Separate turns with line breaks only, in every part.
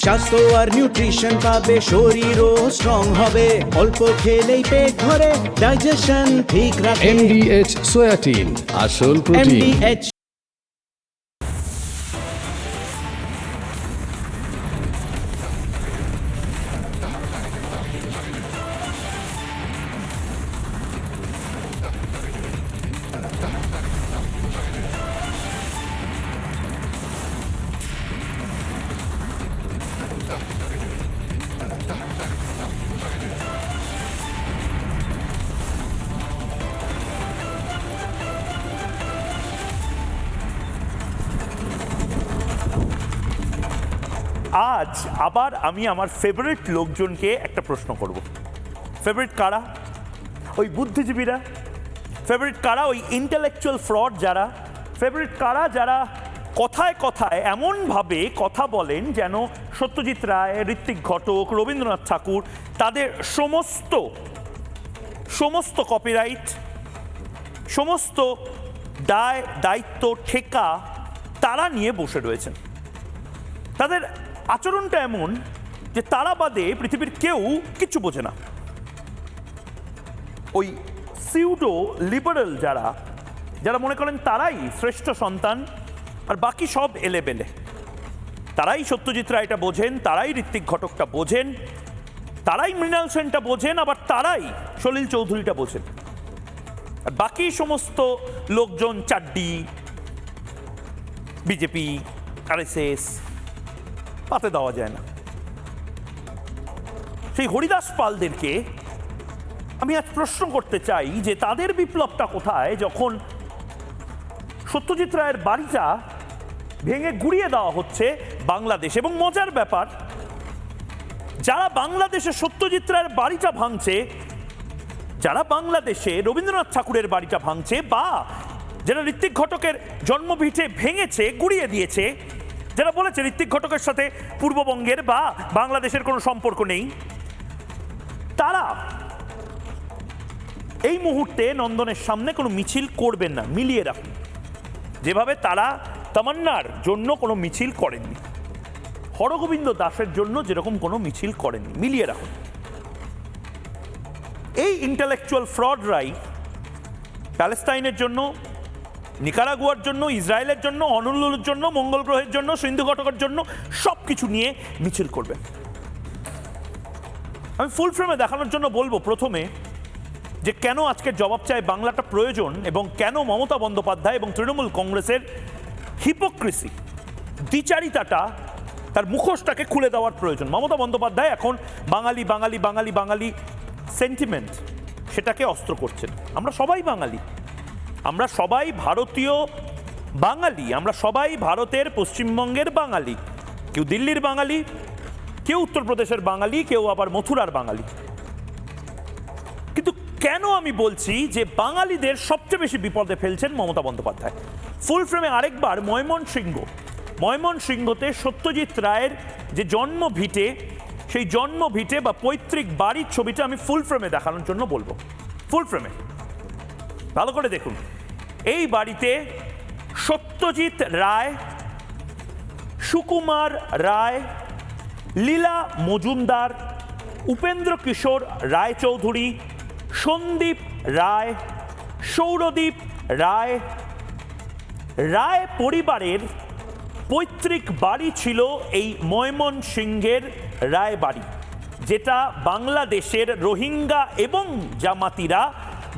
স্বাস্থ্য আর নিউট্রিশন পাবে, শরীরও স্ট্রং হবে, অল্প খেলেই পেট ভরে ডাইজেশন ঠিক রাখে।
MDH সোয়াটিন, আসল প্রোটিন।
MDH
আজ আবার আমি আমার ফেভারিট লোকজনকে একটা প্রশ্ন করব। ফেভারিট কারা? ওই বুদ্ধিজীবীরা? ফেভারিট কারা? ওই ইন্টেলেকচুয়াল ফ্রড যারা? ফেভারিট কারা যারা কথায় কথায় এমনভাবে কথা বলেন যেন সত্যজিৎ রায়, ঋত্বিক ঘটক, রবীন্দ্রনাথ ঠাকুর তাদের সমস্ত কপিরাইট, সমস্ত দায় দায়িত্ব ঠেকা তারা নিয়ে বসে রয়েছেন। তাদের আচরণটা এমন যে তারা বাদে পৃথিবীর কেউ কিচ্ছু বোঝে না। ওই সিউডো লিবারেল যারা মনে করেন তারাই শ্রেষ্ঠ সন্তান আর বাকি সব এলেবেলে, তারাই সত্যজিৎ রায়টা বোঝেন, তারাই ঋত্বিক ঘটকটা বোঝেন, তারাই মৃণাল সেনটা বোঝেন, আবার তারাই সলিল চৌধুরীটা বোঝেন। আর বাকি সমস্ত লোকজন চাড্ডি, বিজেপি, RSS পাতে দেওয়া যায় না। সেই হরিদাস পালদেরকে আমি আজ প্রশ্ন করতে চাই যে তাদের বিপ্লবটা কোথায় যখন সত্যজিৎ রায়ের বাড়িটা ভেঙে গুড়িয়ে দেওয়া হচ্ছে বাংলাদেশ। এবং মজার ব্যাপার, যারা বাংলাদেশে সত্যজিৎ রায়ের বাড়িটা ভাঙছে, যারা বাংলাদেশে রবীন্দ্রনাথ ঠাকুরের বাড়িটা ভাঙছে, বা যারা ঋত্বিক ঘটকের জন্মভিটে ভেঙেছে, গুড়িয়ে দিয়েছে, যারা বলেছে ঋত্বিক ঘটকের সাথে পূর্ববঙ্গের বা বাংলাদেশের কোনো সম্পর্ক নেই, তারা এই মুহূর্তে নন্দনের সামনে কোনো মিছিল করবেন না। মিলিয়ে রাখুন, যেভাবে তারা তামান্নার জন্য কোনো মিছিল করেননি, হরগোবিন্দ দাসের জন্য যেরকম কোনো মিছিল করেননি, মিলিয়ে রাখুন। এই ইন্টেলেকচুয়াল ফ্রডরাই প্যালেস্টাইনের জন্য, নিকারাগুয়ার জন্য, ইসরায়েলের জন্য, হনলুলুর জন্য, মঙ্গল গ্রহের জন্য, সিন্ধু ঘটকের জন্য সব কিছু নিয়ে মিছিল করবে। আমি ফুল ফ্রেমে দেখানোর জন্য বলবো প্রথমে যে কেন আজকের জবাব চাই বাংলাটা প্রয়োজন, এবং কেন মমতা বন্দ্যোপাধ্যায় এবং তৃণমূল কংগ্রেসের হিপোক্রেসি, দ্বিচারিতাটা, তার মুখোশটাকে খুলে দেওয়ার প্রয়োজন। মমতা বন্দ্যোপাধ্যায় এখন বাঙালি বাঙালি বাঙালি বাঙালি সেন্টিমেন্ট, সেটাকে অস্ত্র করছেন। আমরা সবাই বাঙালি, আমরা সবাই ভারতীয় বাঙালি, আমরা সবাই ভারতের পশ্চিমবঙ্গের বাঙালি, কেউ দিল্লির বাঙালি, কেউ উত্তরপ্রদেশের বাঙালি, কেউ আবার মথুরার বাঙালি। কিন্তু কেন আমি বলছি যে বাঙালিদের সবচেয়ে বেশি বিপদে ফেলছেন মমতা বন্দ্যোপাধ্যায়? ফুল ফ্রেমে আরেকবার ময়মনসিংহতে সত্যজিৎ রায়ের যে জন্মভিটে, সেই জন্মভিটে বা পৈতৃক বাড়ির ছবিটা আমি ফুল ফ্রেমে দেখানোর জন্য বলবো। ফুল ফ্রেমে ভালো করে দেখুন। এই বাড়িতে সত্যজিৎ রায়, সুকুমার রায়, লীলা মজুমদার, উপেন্দ্র কিশোর রায়চৌধুরী, সন্দীপ রায়, সৌরদীপ রায়, রায় পরিবারের পৈতৃক বাড়ি ছিল এই ময়মনসিংহের রায় বাড়ি, যেটা বাংলাদেশের রোহিঙ্গা এবং জামাতিরা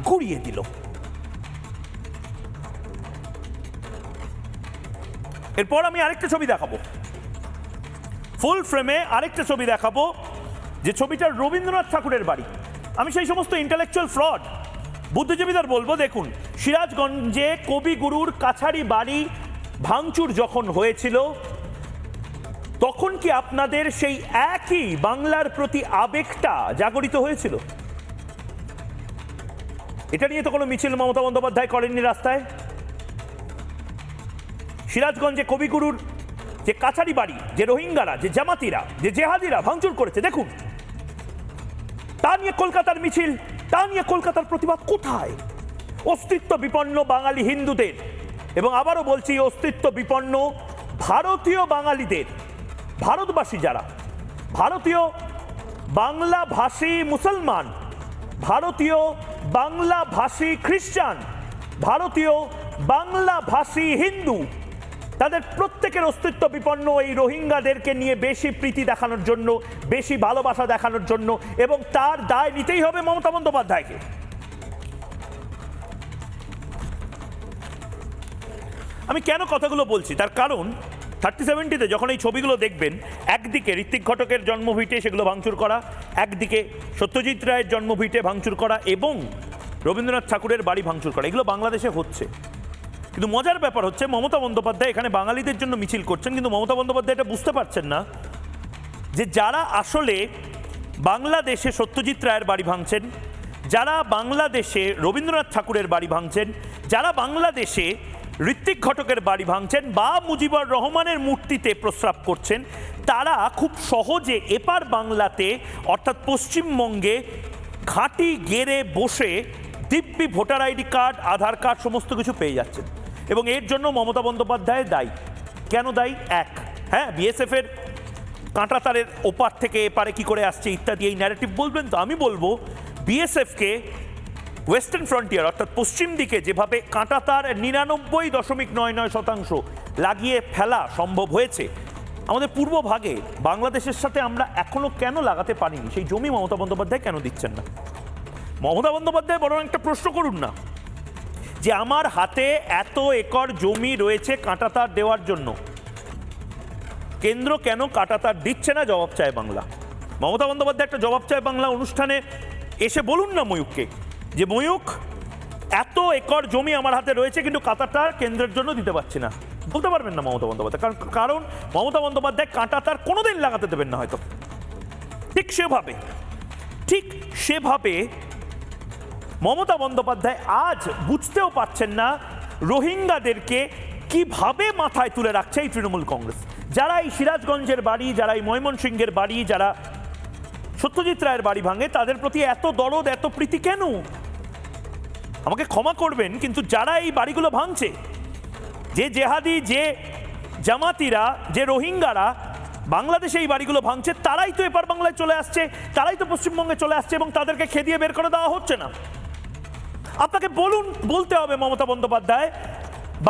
গুড়িয়ে দিল। এরপর আমি আরেকটা ছবি দেখাবো, ফুল ফ্রেমে আরেকটা ছবি দেখাবো, যে ছবিটা রবীন্দ্রনাথ ঠাকুরের বাড়ি। আমি সেই সমস্ত ইন্টেলেকচুয়াল ফ্রড বুদ্ধিজীবীদের বলবো, দেখুন, সিরাজগঞ্জে কবিগুরুর কাছারি বাড়ি ভাঙচুর যখন হয়েছিল, তখন কি আপনাদের সেই একই বাংলার প্রতি আবেগটা জাগরিত হয়েছিল? এটা নিয়ে তো কোনো মিছিল মমতা বন্দ্যোপাধ্যায় করেননি রাস্তায়। সিরাজগঞ্জে কবিগুরুর যে কাছারি বাড়ি, যে রোহিঙ্গারা, যে জামাতিরা, যে জেহাদিরা ভাঙচুর করেছে, দেখুন, তা নিয়ে কলকাতার মিছিল, তা নিয়ে কলকাতার প্রতিবাদ কোথায়? অস্তিত্ব বিপন্ন বাঙালি হিন্দুদের, এবং আবারও বলছি অস্তিত্ব বিপন্ন ভারতীয় বাঙালিদের ভারতবাসী যারা, ভারতীয় বাংলাভাষী মুসলমান, ভারতীয় বাংলাভাষী খ্রিস্টান, ভারতীয় বাংলাভাষী হিন্দু, তাদের প্রত্যেকের অস্তিত্ব বিপন্ন এই রোহিঙ্গাদেরকে নিয়ে বেশি প্রীতি দেখানোর জন্য, বেশি ভালোবাসা দেখানোর জন্য, এবং তার দায় নিতেই হবে মমতা বন্দ্যোপাধ্যায়কে। আমি কেন কথাগুলো বলছি তার কারণ 30-70-তে যখন এই ছবিগুলো দেখবেন, একদিকে ঋত্বিক ঘটকের জন্মভিটে সেগুলো ভাঙচুর করা, একদিকে সত্যজিৎ রায়ের জন্মভিটে ভাঙচুর করা এবং রবীন্দ্রনাথ ঠাকুরের বাড়ি ভাঙচুর করা, এগুলো বাংলাদেশে হচ্ছে। কিন্তু মজার ব্যাপার হচ্ছে মমতা বন্দ্যোপাধ্যায় এখানে বাঙালিদের জন্য মিছিল করছেন, কিন্তু মমতা বন্দ্যোপাধ্যায় এটা বুঝতে পারছেন না যে যারা আসলে বাংলাদেশে সত্যজিৎ রায়ের বাড়ি ভাঙছেন, যারা বাংলাদেশে রবীন্দ্রনাথ ঠাকুরের বাড়ি ভাঙছেন, যারা বাংলাদেশে ঋত্বিক ঘটকের বাড়ি ভাঙছেন বা মুজিবুর রহমানের মূর্তিতে প্রস্রাব করছেন, তারা খুব সহজে এপার বাংলাতে অর্থাৎ পশ্চিমবঙ্গে ঘাঁটি গেড়ে বসে দিব্যি voter ID card, Aadhaar card সমস্ত কিছু পেয়ে যাচ্ছেন। এবং এর জন্য মমতা বন্দ্যোপাধ্যায় দায়ী। কেন দায়ী? এক, হ্যাঁ, বিএসএফ এর কাঁটাতারের ওপার থেকে এপারে কি করে আসছে ইত্যাদি এই ন্যারেটিভ বলবেন, তো আমি বলবো বিএসএফকে ওয়েস্টার্ন ফ্রন্টিয়ার অর্থাৎ পশ্চিম দিকে যেভাবে কাঁটাতার 99.99% লাগিয়ে ফেলা সম্ভব হয়েছে, আমাদের পূর্ব ভাগে বাংলাদেশের সাথে আমরা এখনো কেন লাগাতে পারিনি? সেই জমি মমতা বন্দ্যোপাধ্যায় কেন দিচ্ছেন না? মমতা বন্দ্যোপাধ্যায় বরং একটা প্রশ্ন করুন না যে আমার হাতে এত একর জমি রয়েছে কাঁটাতার দেওয়ার জন্য, কেন্দ্র কেন কাঁটাতার দিচ্ছে না? জবাব চায় বাংলা। মমতা বন্দ্যোপাধ্যায় একটা জবাব চায় বাংলা অনুষ্ঠানে এসে বলুন না ময়ূককে যে ময়ূক, এত একর জমি আমার হাতে রয়েছে কিন্তু কাঁটাতার কেন্দ্রের জন্য দিতে পারছি না। বলতে পারবেন না মমতা বন্দ্যোপাধ্যায়, কারণ মমতা বন্দ্যোপাধ্যায় কাঁটাতার কোনোদিন লাগাতে দেবেন না হয়তো। ঠিক সেভাবে মমতা বন্দ্যোপাধ্যায় আজ বুঝতেও পারছেন না রোহিঙ্গাদেরকে কিভাবে মাথায় তুলে রাখছে এই তৃণমূল কংগ্রেস। যারা এই সিরাজগঞ্জের বাড়ি, যারা এই ময়মনসিংহের বাড়ি, যারা সত্যজিৎ রায়ের বাড়ি ভাঙে, তাদের প্রতি এত দরদ, এত প্রীতি কেন? আমাকে ক্ষমা করবেন, কিন্তু যারা এই বাড়িগুলো ভাঙছে, যে জেহাদি, যে জামাতিরা, যে রোহিঙ্গারা বাংলাদেশে এই বাড়িগুলো ভাঙছে, তারাই তো এপার বাংলায় চলে আসছে, তারাই তো পশ্চিমবঙ্গে চলে আসছে এবং তাদেরকে খেদিয়ে বের করে দেওয়া হচ্ছে না। আপনাকে বলতে হবে মমতা বন্দ্যোপাধ্যায়,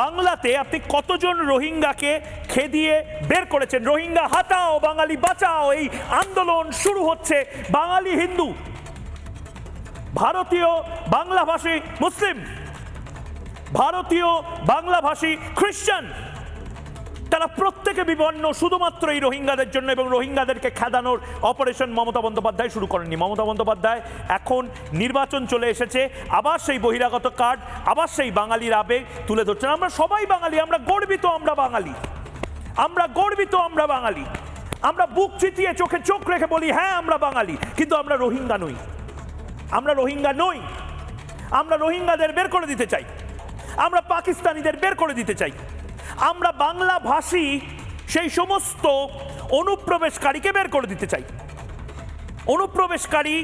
বাংলাতে আপনি কতজন রোহিঙ্গাকে খেদিয়ে বের করেছেন? রোহিঙ্গা হাটাও, বাঙালি বাঁচাও, এই আন্দোলন শুরু হচ্ছে বাঙালি হিন্দু, ভারতীয় বাংলাভাষী মুসলিম, ভারতীয় বাংলাভাষী খ্রিস্টান, তারা প্রত্যেকে বিপন্ন শুধুমাত্র এই রোহিঙ্গাদের জন্য, এবং রোহিঙ্গাদেরকে খেদানোর অপারেশন মমতা বন্দ্যোপাধ্যায় শুরু করেননি। মমতা বন্দ্যোপাধ্যায় এখন নির্বাচন চলে এসেছে, আবার সেই বহিরাগত কার্ড, আবার সেই বাঙালির আবেগ তুলে ধরছেন। আমরা সবাই বাঙালি, আমরা গর্বিত, আমরা বাঙালি, আমরা গর্বিত, আমরা বাঙালি, আমরা বুক চিতিয়ে চোখে চোখ রেখে বলি হ্যাঁ আমরা বাঙালি, কিন্তু আমরা রোহিঙ্গা নই, আমরা রোহিঙ্গা নই। আমরা রোহিঙ্গাদের বের করে দিতে চাই, আমরা পাকিস্তানিদের বের করে দিতে চাই, আমরা বাংলা ভাষী সেই সমস্ত অনুপ্রবেশকারীকে বের করে দিতে চাই। অনুপ্রবেশকারী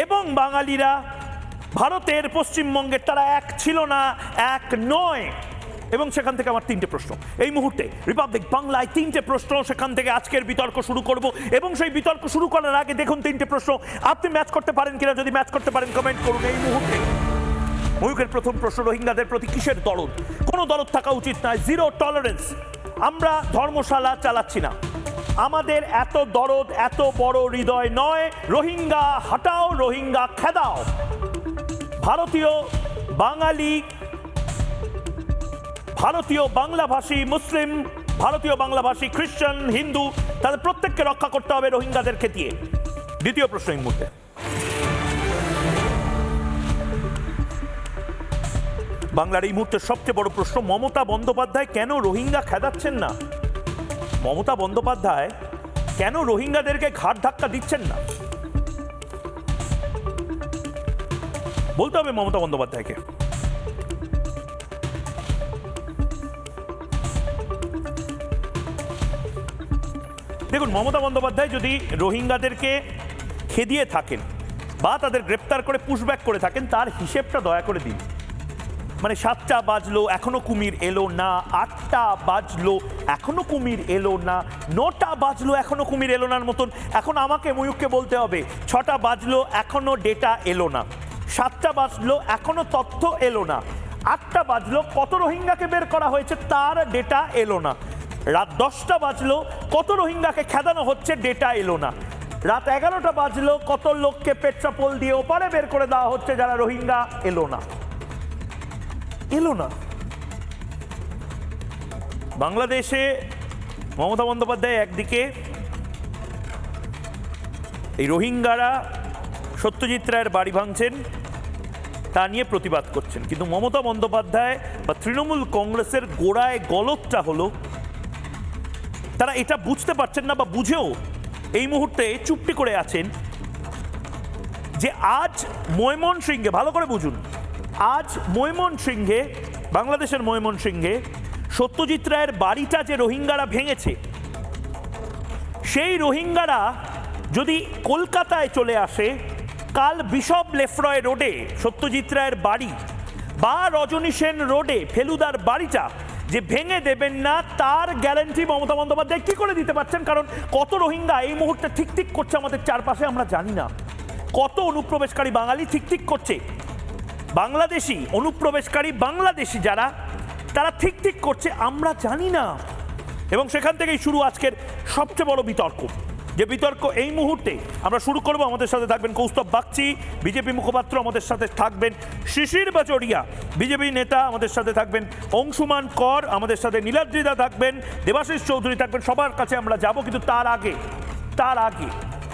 এবং বাঙালিরা ভারতের পশ্চিমবঙ্গের তারা এক ছিল না, এক নয়। এবং সেখান থেকে আমার তিনটে প্রশ্ন এই মুহূর্তে রিপাবলিক বাংলায়, তিনটে প্রশ্ন, সেখান থেকে আজকের বিতর্ক শুরু করব। এবং সেই বিতর্ক শুরু করার আগে দেখুন তিনটে প্রশ্ন আপনি ম্যাচ করতে পারেন কিনা, যদি ম্যাচ করতে পারেন কমেন্ট করুন এই মুহূর্তে। ময়ূকের প্রথম প্রশ্ন, রোহিঙ্গাদের প্রতি কিসের দরদ? কোনো দরদ থাকা উচিত নয়, জিরো টলারেন্স। আমরা ধর্মশালা চালাচ্ছি না, আমাদের এত দরদ, এত বড় হৃদয় নয়। রোহিঙ্গা হাটাও, রোহিঙ্গা খেদাও। ভারতীয় বাঙালি, ভারতীয় বাংলাভাষী মুসলিম, ভারতীয় বাংলাভাষী খ্রিস্টান, হিন্দু, তাদের প্রত্যেককে রক্ষা করতে হবে রোহিঙ্গাদেরকে দিয়ে। দ্বিতীয় প্রশ্ন এই মুহূর্তে, বাংলার এই মুহূর্তের সবচেয়ে বড় প্রশ্ন, মমতা বন্দ্যোপাধ্যায় কেন রোহিঙ্গা খেদাচ্ছেন না? মমতা বন্দ্যোপাধ্যায় কেন রোহিঙ্গাদেরকে ঘাট ধাক্কা দিচ্ছেন না? বলতে হবে মমতা বন্দ্যোপাধ্যায়কে। দেখুন, মমতা বন্দ্যোপাধ্যায় যদি রোহিঙ্গাদেরকে খেদিয়ে থাকেন বা তাদের গ্রেপ্তার করে পুশব্যাক করে থাকেন, তার হিসেবটা দয়া করে দিন। মানে 7টা বাজলো এখনো কুমির এলো না, 8টা বাজলো এখনো কুমির এলো না, 9টা বাজলো এখনো কুমির এলো নার মতন এখন আমাকে ময়ূককে বলতে হবে 6টা বাজলো এখনো ডেটা এলো না, 7টা বাজলো এখনো তথ্য এলো না, 8টা বাজলো কত রোহিঙ্গাকে বের করা হয়েছে তার ডেটা এলো না, রাত 10টা বাজলো কত রোহিঙ্গাকে খেদানো হচ্ছে ডেটা এলো না, রাত 11টা বাজলো কত লোককে পেট্রাপোল দিয়ে ওপারে বের করে দেওয়া হচ্ছে যারা রোহিঙ্গা এলো না। বাংলাদেশে মমতা বন্দ্যোপাধ্যায় একদিকে এই রোহিঙ্গারা সত্যজিৎ রায়ের বাড়ি ভাঙছেন তা নিয়ে প্রতিবাদ করছেন, কিন্তু মমতা বন্দ্যোপাধ্যায় বা তৃণমূল কংগ্রেসের গোড়ায় গলতটা হলো তারা এটা বুঝতে পারছেন না বা বুঝেও এই মুহূর্তে চুপটি করে আছেন যে আজ ময়মনসিংহে, ভালো করে বুঝুন, আজ ময়মনসিংহে, বাংলাদেশের ময়মনসিংহে সত্যজিৎ রায়ের বাড়িটা যে রোহিঙ্গারা ভেঙেছে সেই রোহিঙ্গারা যদি কলকাতায় চলে আসে, কাল বিশপ লেফরয় রোডে সত্যজিৎ রায়ের বাড়ি বা রজনী সেন রোডে ফেলুদার বাড়িটা যে ভেঙে দেবেন না তার গ্যারান্টি মমতা বন্দ্যোপাধ্যায় কি করে দিতে পারছেন? কারণ কত রোহিঙ্গা এই মুহূর্তে ঠিক ঠিক করছে আমাদের চারপাশে আমরা জানি না, কত অনুপ্রবেশকারী বাঙালি ঠিক ঠিক করছে, বাংলাদেশি অনুপ্রবেশকারী বাংলাদেশি যারা তারা ঠিক ঠিক করছে আমরা জানি না। এবং সেখান থেকেই শুরু আজকের সবচেয়ে বড় বিতর্ক, যে বিতর্ক এই মুহূর্তে আমরা শুরু করব। আমাদের সাথে থাকবেন কৌস্তব বাগচি বিজেপি মুখপাত্র, আমাদের সাথে থাকবেন শিশির বাজোরিয়া বিজেপি নেতা, আমাদের সাথে থাকবেন অংশুমান কর, আমাদের সাথে নীলাদ্রিদা থাকবেন, দেবাশিস চৌধুরী থাকবেন। সবার কাছে আমরা যাব, কিন্তু তার আগে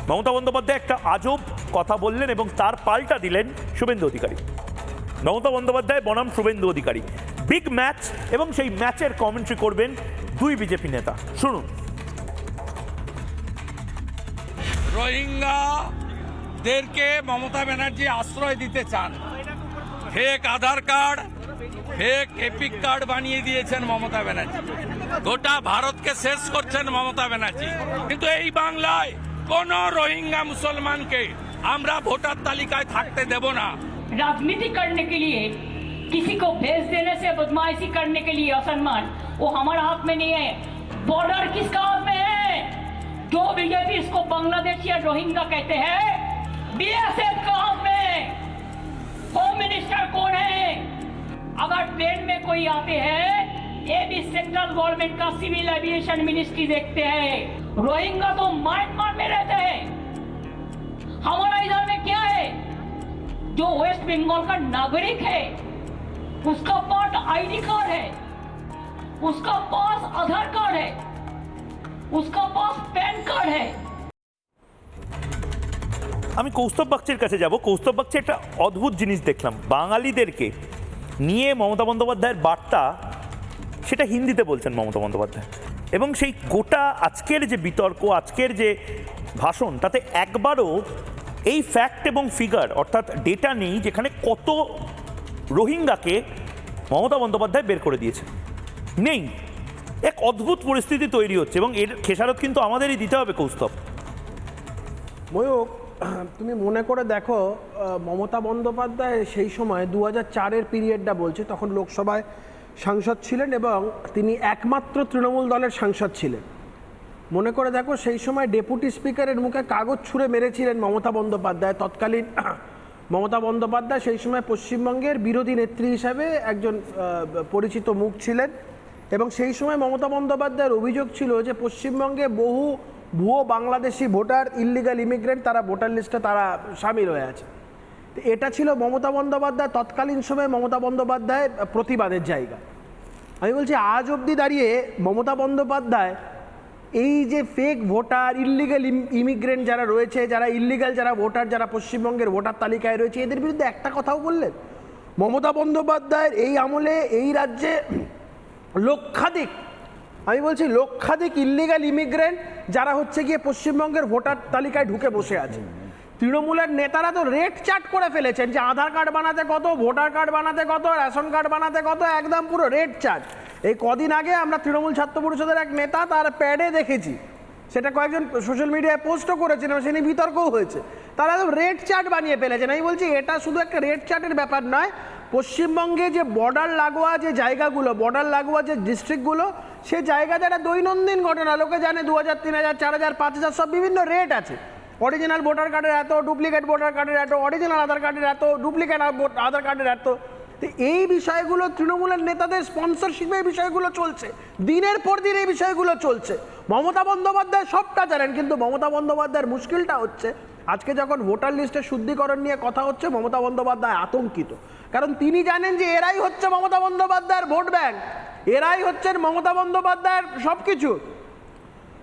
মমতা বন্দ্যোপাধ্যায় একটা আজব কথা বললেন এবং তার পাল্টা দিলেন শুভেন্দু অধিকারী। মমতা বন্দ্যোপাধ্যায় বনাম শুভেন্দু অধিকারী, বিগ ম্যাচ, এবং সেই ম্যাচের কমেন্ট্রি করবেন দুই বিজেপি নেতা। শুনুন।
রোহিঙ্গাদেরকে মমতা ব্যানার্জি আশ্রয় দিতে চান, ফেক আধার কার্ড, ফেক এপিক কার্ড বানিয়ে দিয়েছেন মমতা ব্যানার্জি, গোটা ভারতকে শেষ করছেন মমতা ব্যানার্জি। কিন্তু এই বাংলায় কোন রোহিঙ্গা মুসলমানকে আমরা ভোটার তালিকায় থাকতে দেব না।
राजनीति करने के लिए किसी को भेज देने से, बदमाशी करने के लिए असम्मान, वो हमारा हाथ में नहीं है। बॉर्डर किसका हाथ में है? जो बीजेपी इसको बांग्लादेश या रोहिंगा कहते हैं, बीएसएफ का हाथ में। होम मिनिस्टर कौन है? अगर ट्रेन में कोई आते हैं, ये भी सेंट्रल गवर्नमेंट का सिविल एविएशन मिनिस्ट्री देखते हैं। रोहिंगा तो म्यांमार में रहते हैं, हमारा इधर में क्या है? जो वेस्ट बंगाल का नागरिक है उसका पास आईडी कार्ड है, उसका पास आधार कार्ड है, उसका पास पैन कार्ड है।
আমি কৌস্তব বাগচির কাছে যাব। কৌস্তব বাগচি, একটা অদ্ভুত জিনিস দেখলাম, বাঙালিদেরকে নিয়ে মমতা বন্দ্যোপাধ্যায়ের বার্তা সেটা হিন্দিতে বলছেন মমতা বন্দ্যোপাধ্যায়, এবং সেই গোটা আজকের যে বিতর্ক, আজকের যে ভাষণ, তাতে একবারও এই ফ্যাক্ট এবং ফিগার অর্থাৎ ডেটা নেই যেখানে কত রোহিঙ্গাকে মমতা বন্দ্যোপাধ্যায় বের করে দিয়েছে, নেই। এক অদ্ভুত পরিস্থিতি তৈরি হচ্ছে এবং এর খেসারত কিন্তু আমাদেরই দিতে হবে। কৌস্তব,
ময়ূক, তুমি মনে করে দেখো, মমতা বন্দ্যোপাধ্যায় সেই সময় 2004-এর পিরিয়ডটা বলছে, তখন লোকসভায় সাংসদ ছিলেন এবং তিনি একমাত্র তৃণমূল দলের সাংসদ ছিলেন। মনে করে দেখো, সেই সময় ডেপুটি স্পিকারের মুখে কাগজ ছুঁড়ে মেরেছিলেন মমতা বন্দ্যোপাধ্যায়। তৎকালীন মমতা বন্দ্যোপাধ্যায় সেই সময় পশ্চিমবঙ্গের বিরোধী নেত্রী হিসাবে একজন পরিচিত মুখ ছিলেন, এবং সেই সময় মমতা বন্দ্যোপাধ্যায়ের অভিযোগ ছিল যে পশ্চিমবঙ্গে বহু ভুয়ো বাংলাদেশি ভোটার, ইল্লিগাল ইমিগ্রেন্ট, তারা ভোটার লিস্টে তারা সামিল হয়ে আছে। তো এটা ছিল মমতা বন্দ্যোপাধ্যায় তৎকালীন সময়ে মমতা বন্দ্যোপাধ্যায়ের প্রতিবাদের জায়গা। আমি বলছি, আজ অবধি দাঁড়িয়ে মমতা বন্দ্যোপাধ্যায় এই যে ফেক ভোটার, ইল্লিগাল ইমিগ্রেন্ট যারা রয়েছে, যারা ইল্লিগাল যারা ভোটার, যারা পশ্চিমবঙ্গের ভোটার তালিকায় রয়েছে, এদের বিরুদ্ধে একটা কথাও বললেন? মমতা বন্দ্যোপাধ্যায়ের এই আমলে এই রাজ্যে লক্ষাধিক, আমি বলছি লক্ষাধিক ইল্লিগাল ইমিগ্রেন্ট যারা হচ্ছে গিয়ে পশ্চিমবঙ্গের ভোটার তালিকায় ঢুকে বসে আছে। তৃণমূলের নেতারা তো রেট চার্ট করে ফেলেছেন যে আধার কার্ড বানাতে কত, ভোটার কার্ড বানাতে কত, রেশন কার্ড বানাতে কত, একদম পুরো রেট চার্ট। এই কদিন আগে আমরা তৃণমূল ছাত্র পরিষদের এক নেতা, তার প্যাডে দেখেছি, সেটা কয়েকজন সোশ্যাল মিডিয়ায় পোস্টও করেছেন এবং সে নিয়ে বিতর্কও হয়েছে। তারা একদম রেট চার্ট বানিয়ে ফেলেছেন। আমি বলছি, এটা শুধু একটা রেট চার্টের ব্যাপার নয়, পশ্চিমবঙ্গে যে বর্ডার লাগোয়া যে জায়গাগুলো, বর্ডার লাগোয়া যে ডিস্ট্রিক্টগুলো, সে জায়গা যারা দৈনন্দিন ঘটনা, লোকে জানে 2000, 3000, 4000, 5000 সব বিভিন্ন রেট আছে। অরিজিনাল ভোটার কার্ডের এত, ডুপ্লিকেট ভোটার কার্ডের এত, অরিজিনাল আধার কার্ডের এত, ডুপ্লিকেট আধার কার্ডের এত। তো এই বিষয়গুলো তৃণমূলের নেতাদের স্পন্সরশিপে এই বিষয়গুলো চলছে, দিনের পর দিন এই বিষয়গুলো চলছে। মমতা বন্দ্যোপাধ্যায় সবটা জানেন, কিন্তু মমতা বন্দ্যোপাধ্যায়ের মুশকিলটা হচ্ছে আজকে যখন ভোটার লিস্টের শুদ্ধিকরণ নিয়ে কথা হচ্ছে, মমতা বন্দ্যোপাধ্যায় আতঙ্কিত। কারণ তিনি জানেন যে এরাই হচ্ছে মমতা বন্দ্যোপাধ্যায়ের ভোট ব্যাংক, এরাই হচ্ছেন মমতা বন্দ্যোপাধ্যায়ের সব কিছু।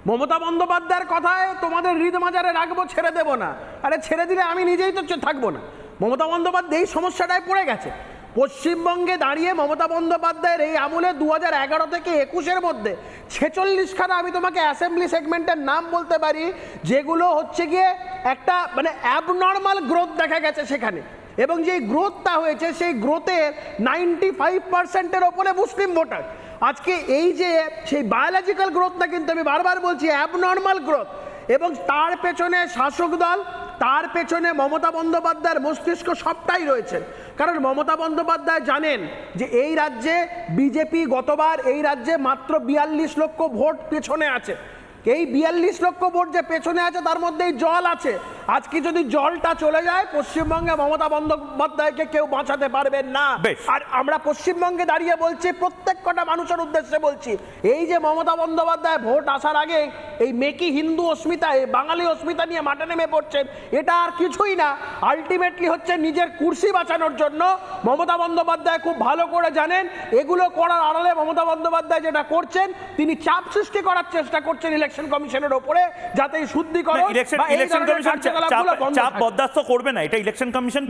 মমতা বন্দ্যোপাধ্যায়ের কথায় তোমাদের হৃদ মাজারে রাখবো, ছেড়ে দেবো না। আরে ছেড়ে দিলে আমি নিজেই তো থাকবো না। মমতা বন্দ্যোপাধ্যায় এই সমস্যাটায় পড়ে গেছে। পশ্চিমবঙ্গে দাঁড়িয়ে মমতা বন্দ্যোপাধ্যায়ের এই আমলে 2011 থেকে 21-এর মধ্যে 46খানা আমি তোমাকে অ্যাসেম্বলি সেগমেন্টের নাম বলতে পারি, যেগুলো হচ্ছে গিয়ে একটা মানে অ্যাবনর্মাল গ্রোথ দেখা গেছে সেখানে। এবং যেই গ্রোথটা হয়েছে সেই গ্রোথের 95%-এর ওপরে মুসলিম ভোটার। আজকে এই যে সেই বায়োলজিক্যাল গ্রোথটা কিন্তু আমি বারবার বলছি অ্যাবনর্মাল গ্রোথ, এবং তার পেছনে শাসক দল, তার পেছনে মমতা বন্দ্যোপাধ্যায়ের মস্তিষ্ক সবটাই রয়েছে। কারণ মমতা বন্দ্যোপাধ্যায় জানেন যে এই রাজ্যে বিজেপি গতবার এই রাজ্যে মাত্র 42 লক্ষ ভোট পেছনে আছে। এই 42 লক্ষ ভোট যে পেছনে আছে তার মধ্যেই জল আছে। আজকে যদি জলটা চলে যায়, পশ্চিমবঙ্গে মমতা বন্দ্যোপাধ্যায়কে কেউ বাঁচাতে পারবেন না। আর আমরা পশ্চিমবঙ্গে দাঁড়িয়ে বলছি, প্রত্যেক কটা মানুষের উদ্দেশ্যে বলছি, এই যে মমতা বন্দ্যোপাধ্যায় ভোট আসার আগে এই মেকি হিন্দু অস্মিতা, এই বাঙালি অস্মিতা নিয়ে মাঠে নেমে পড়ছেন, এটা আর কিছুই না, আলটিমেটলি হচ্ছে নিজের কুর্সি বাঁচানোর জন্য। মমতা বন্দ্যোপাধ্যায় খুব ভালো করে জানেন এগুলো করার আড়ালে মমতা বন্দ্যোপাধ্যায় যেটা করছেন, তিনি চাপ সৃষ্টি করার চেষ্টা করছেন ইলেকশন কমিশনের ওপরে, যাতে এই শুদ্ধিকরণ বা এই ধরনের কার্যকলাপগুলো বন্ধ
চাপ
থাকে।
বরদাস্ত করবে না, এটা ইলেকশন কমিশন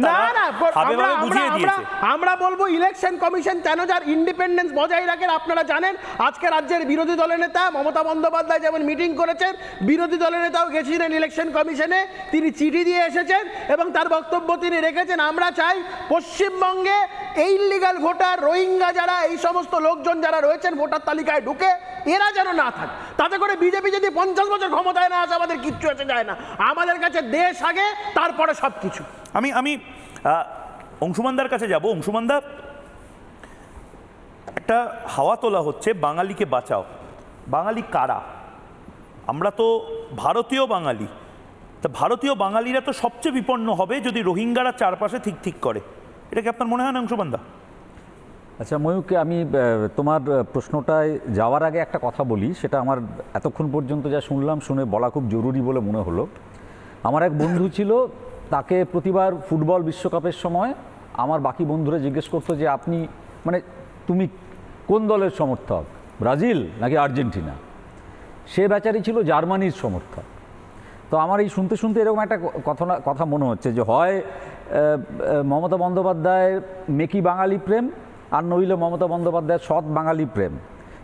আমরা বলবো ইলেকশন কমিশন কেন যার ইন্ডিপেন্ডেন্স বজায় রাখেন। আপনারা জানেন আজকে রাজ্যের বিরোধী দলের নেতা মমতা বন্দ্যোপাধ্যায় যেমন মিটিং করেছেন, বিরোধী দলের নেতাও গেছিলেন ইলেকশন কমিশনে, তিনি চিঠি দিয়ে এসেছেন এবং তার বক্তব্য তিনি রেখেছেন, আমরা চাই পশ্চিমবঙ্গে এই ইলিগাল ভোটার, রোহিঙ্গা যারা, এই সমস্ত লোকজন যারা রয়েছেন ভোটার তালিকায় ঢুকে, এরা যেন না থাকে। তাতে করে বিজেপি যদি 50 বছর ক্ষমতায় না আসে, আমাদের কিচ্ছু এসে যায় না। আমাদের কাছে দেশ আগে, তারপরে সব কিছু।
আমি অংশুমানদার কাছে যাব। অংশুমানদা, একটা হাওয়া তোলা হচ্ছে বাঙালিকে বাঁচাও। বাঙালি কারা? আমরা তো ভারতীয় বাঙালি, তা ভারতীয় বাঙালিরা তো সবচেয়ে বিপন্ন হবে যদি রোহিঙ্গারা চারপাশে ঠিক করে। এটা কি আপনার মনে হয় না অংশুমানদা?
আচ্ছা ময়ূক, আমি তোমার প্রশ্নটায় যাওয়ার আগে একটা কথা বলি, সেটা আমার এতক্ষণ পর্যন্ত যা শুনলাম শুনে বলা খুব জরুরি বলে মনে হলো। আমার এক বন্ধু ছিল, তাকে প্রতিবার ফুটবল বিশ্বকাপের সময় আমার বাকি বন্ধুরা জিজ্ঞেস করতো যে আপনি মানে তুমি কোন দলের সমর্থক, ব্রাজিল নাকি আর্জেন্টিনা? সে বেচারি ছিল জার্মানির সমর্থক। তো আমার এই শুনতে শুনতে এরকম একটা কথা মনে হচ্ছে যে হয় মমতা বন্দ্যোপাধ্যায়ের মেকি বাঙালি প্রেম, আর নইলে মমতা বন্দ্যোপাধ্যায়ের সৎ বাঙালি প্রেম,